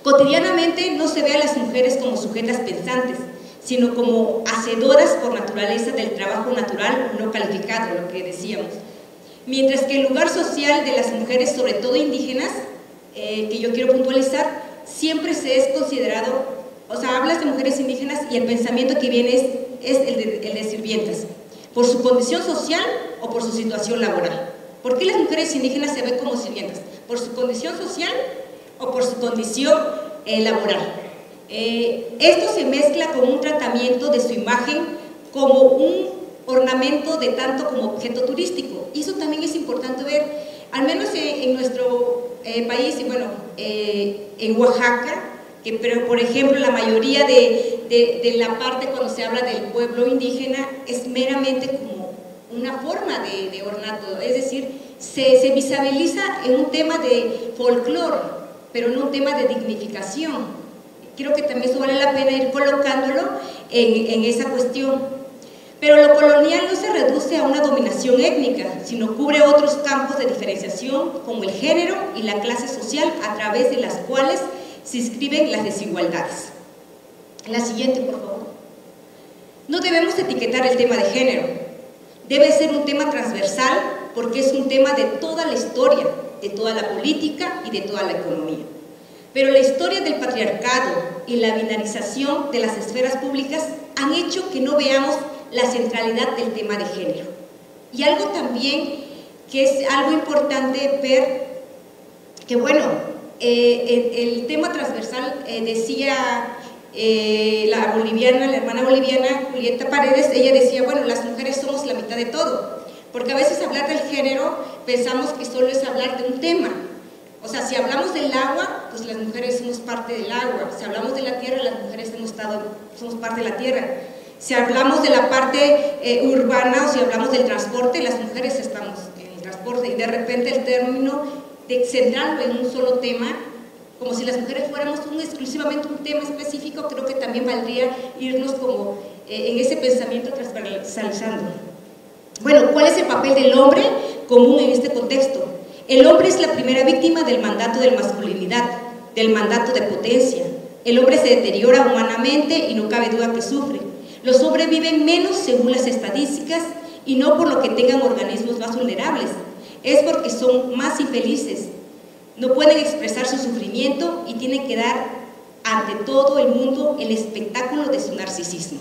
Cotidianamente no se ve a las mujeres como sujetas pensantes, sino como hacedoras por naturaleza del trabajo natural no calificado, lo que decíamos. Mientras que el lugar social de las mujeres, sobre todo indígenas, que yo quiero puntualizar, siempre se es considerado, o sea, hablas de mujeres indígenas y el pensamiento que viene es el de sirvientas, por su condición social o por su situación laboral. ¿Por qué las mujeres indígenas se ven como sirvientas? ¿Por su condición social o por su condición laboral? Esto se mezcla con un tratamiento de su imagen como un ornamento de tanto como objeto turístico, y eso también es importante ver, al menos en nuestro país, y bueno, en Oaxaca, pero por ejemplo la mayoría de la parte cuando se habla del pueblo indígena es meramente como una forma de ornato, es decir, se visibiliza en un tema de folclore, pero no un tema de dignificación. Creo que también eso vale la pena ir colocándolo en esa cuestión. Pero lo colonial no se reduce a una dominación étnica, sino cubre otros campos de diferenciación como el género y la clase social, a través de las cuales se inscriben las desigualdades. La siguiente, por favor. No debemos etiquetar el tema de género. Debe ser un tema transversal, porque es un tema de toda la historia, de toda la política y de toda la economía. Pero la historia del patriarcado y la binarización de las esferas públicas han hecho que no veamos la centralidad del tema de género. Y algo también que es algo importante ver, que bueno, el tema transversal, decía la hermana boliviana Julieta Paredes, ella decía, bueno, las mujeres somos la mitad de todo, porque a veces hablar del género pensamos que solo es hablar de un tema. O sea, si hablamos del agua, pues las mujeres somos parte del agua. Si hablamos de la tierra, las mujeres somos parte de la tierra. Si hablamos de la parte urbana, o si hablamos del transporte, las mujeres estamos en el transporte, y de repente el término de centrarlo en un solo tema, como si las mujeres fuéramos exclusivamente un tema específico, creo que también valdría irnos como en ese pensamiento transversalizando. Bueno, ¿cuál es el papel del hombre común en este contexto? El hombre es la primera víctima del mandato de masculinidad, del mandato de potencia. El hombre se deteriora humanamente y no cabe duda que sufre. Los hombres viven menos según las estadísticas, y no por lo que tengan organismos más vulnerables, es porque son más infelices. No pueden expresar su sufrimiento y tienen que dar ante todo el mundo el espectáculo de su narcisismo.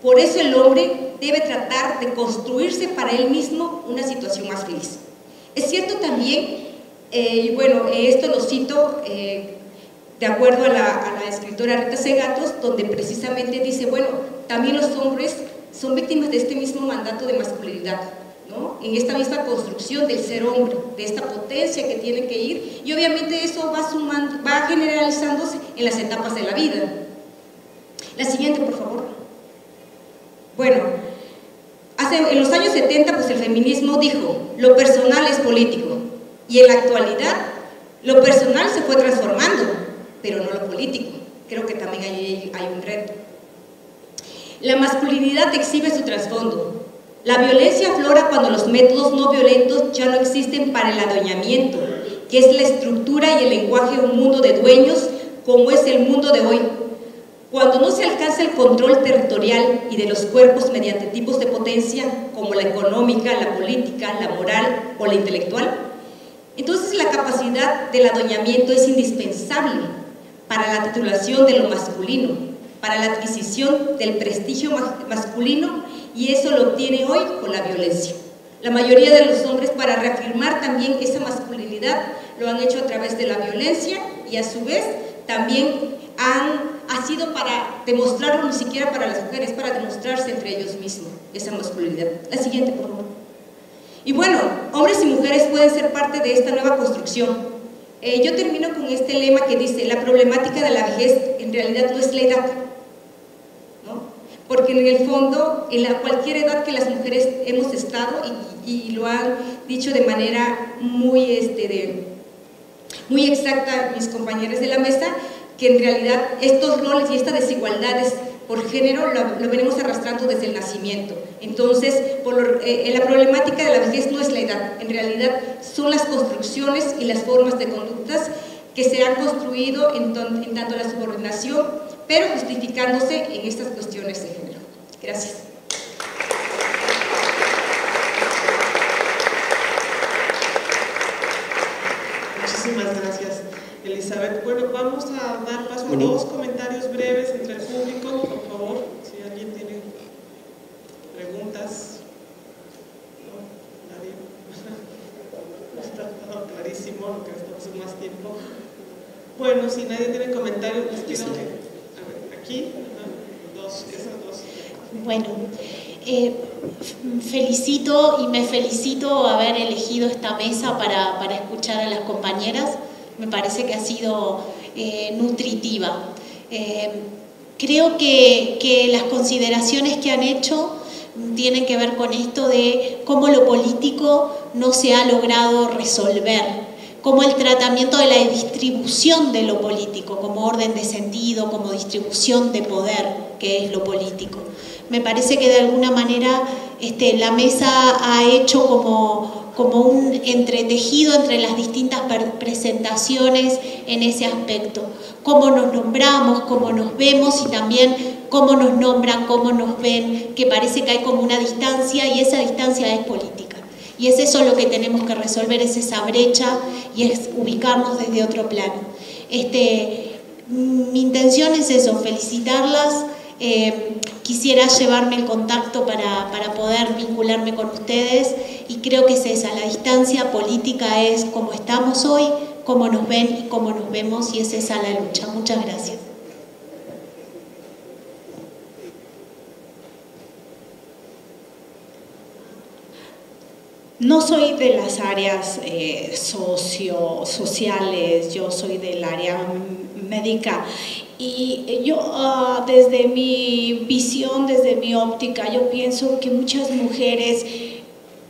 Por eso el hombre debe tratar de construirse para él mismo una situación más feliz. Es cierto también, y bueno, esto lo cito de acuerdo a la escritora Rita Segatos, donde precisamente dice, bueno, también los hombres son víctimas de este mismo mandato de masculinidad, ¿no? En esta misma construcción del ser hombre, de esta potencia que tiene que ir, y obviamente eso va generalizándose en las etapas de la vida. La siguiente, por favor. Bueno, en los años 70, pues el feminismo dijo, lo personal es político, y en la actualidad, lo personal se fue transformando, pero no lo político. Creo que también hay un reto. La masculinidad exhibe su trasfondo. La violencia aflora cuando los métodos no violentos ya no existen para el adueñamiento, que es la estructura y el lenguaje de un mundo de dueños, como es el mundo de hoy. Cuando no se alcanza el control territorial y de los cuerpos mediante tipos de potencia, como la económica, la política, la moral o la intelectual, entonces la capacidad del adueñamiento es indispensable para la titulación de lo masculino, para la adquisición del prestigio masculino, y eso lo obtiene hoy con la violencia. La mayoría de los hombres, para reafirmar también esa masculinidad, lo han hecho a través de la violencia y a su vez también ha sido para demostrarlo, ni siquiera para las mujeres, para demostrarse entre ellos mismos esa masculinidad. La siguiente, por favor. Y bueno, hombres y mujeres pueden ser parte de esta nueva construcción. Yo termino con este lema que dice: la problemática de la vejez en realidad no es la edad, ¿no? Porque en el fondo, en cualquier edad que las mujeres hemos estado, y lo han dicho de manera muy exacta mis compañeros de la mesa, que en realidad estos roles y estas desigualdades por género lo venimos arrastrando desde el nacimiento. Entonces, la problemática de la vejez no es la edad, en realidad son las construcciones y las formas de conductas que se han construido en tanto la subordinación, pero justificándose en estas cuestiones de género. Gracias. Muchísimas gracias, Elizabeth. Bueno, vamos a dar paso a dos comentarios breves entre el público, por favor, si alguien tiene preguntas. No, nadie. Está clarísimo, lo que estamos en más tiempo. Bueno, si nadie tiene comentarios, les pido que, a ver, aquí, esas dos. Bueno, felicito y me felicito haber elegido esta mesa para escuchar a las compañeras. Me parece que ha sido nutritiva. Creo que las consideraciones que han hecho tienen que ver con esto de cómo lo político no se ha logrado resolver, cómo el tratamiento de la distribución de lo político, como orden de sentido, como distribución de poder, que es lo político. Me parece que de alguna manera la mesa ha hecho como un entretejido entre las distintas presentaciones en ese aspecto. Cómo nos nombramos, cómo nos vemos y también cómo nos nombran, cómo nos ven, que parece que hay como una distancia y esa distancia es política. Y es eso lo que tenemos que resolver, es esa brecha y es ubicarnos desde otro plano. Mi intención es eso, felicitarlas. Quisiera llevarme el contacto para poder vincularme con ustedes y creo que es esa, la distancia política es cómo estamos hoy, cómo nos ven y cómo nos vemos y es esa la lucha. Muchas gracias. No soy de las áreas sociales, yo soy del área médica y yo desde mi visión, desde mi óptica, yo pienso que muchas mujeres,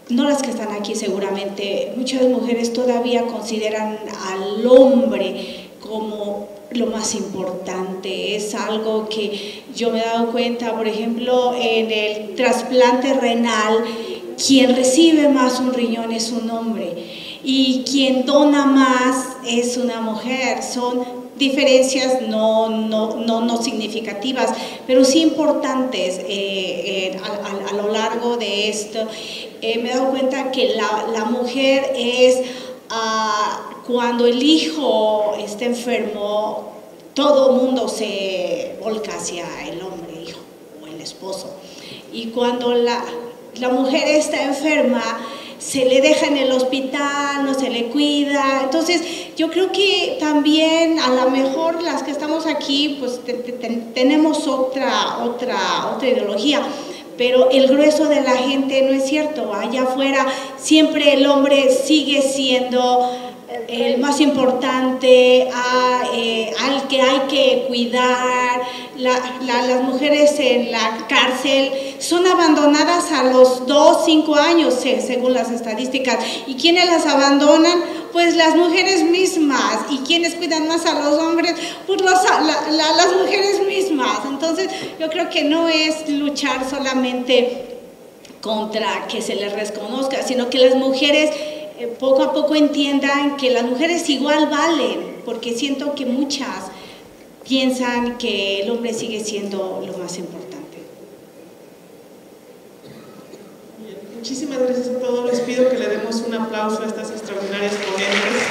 no las que están aquí seguramente, muchas mujeres todavía consideran al hombre como lo más importante. Es algo que yo me he dado cuenta, por ejemplo, en el trasplante renal, quien recibe más un riñón es un hombre y quien dona más es una mujer. Son diferencias no significativas, pero sí importantes a lo largo de esto. Me he dado cuenta que la mujer es, cuando el hijo está enfermo, todo el mundo se volca hacia el hombre, hijo o el esposo. Y cuando la mujer está enferma, se le deja en el hospital, no se le cuida. Entonces, yo creo que también, a lo mejor las que estamos aquí, pues tenemos otra ideología, pero el grueso de la gente no es cierto. Allá afuera siempre el hombre sigue siendo el más importante, al que hay que cuidar. Las mujeres en la cárcel son abandonadas a los 2, 5 años, según las estadísticas. ¿Y quiénes las abandonan? Pues las mujeres mismas. ¿Y quiénes cuidan más a los hombres? Pues las mujeres mismas. Entonces, yo creo que no es luchar solamente contra que se les reconozca, sino que las mujeres poco a poco entiendan que las mujeres igual valen, porque siento que muchas piensan que el hombre sigue siendo lo más importante. Bien, muchísimas gracias a todos. Les pido que le demos un aplauso a estas extraordinarias ponentes.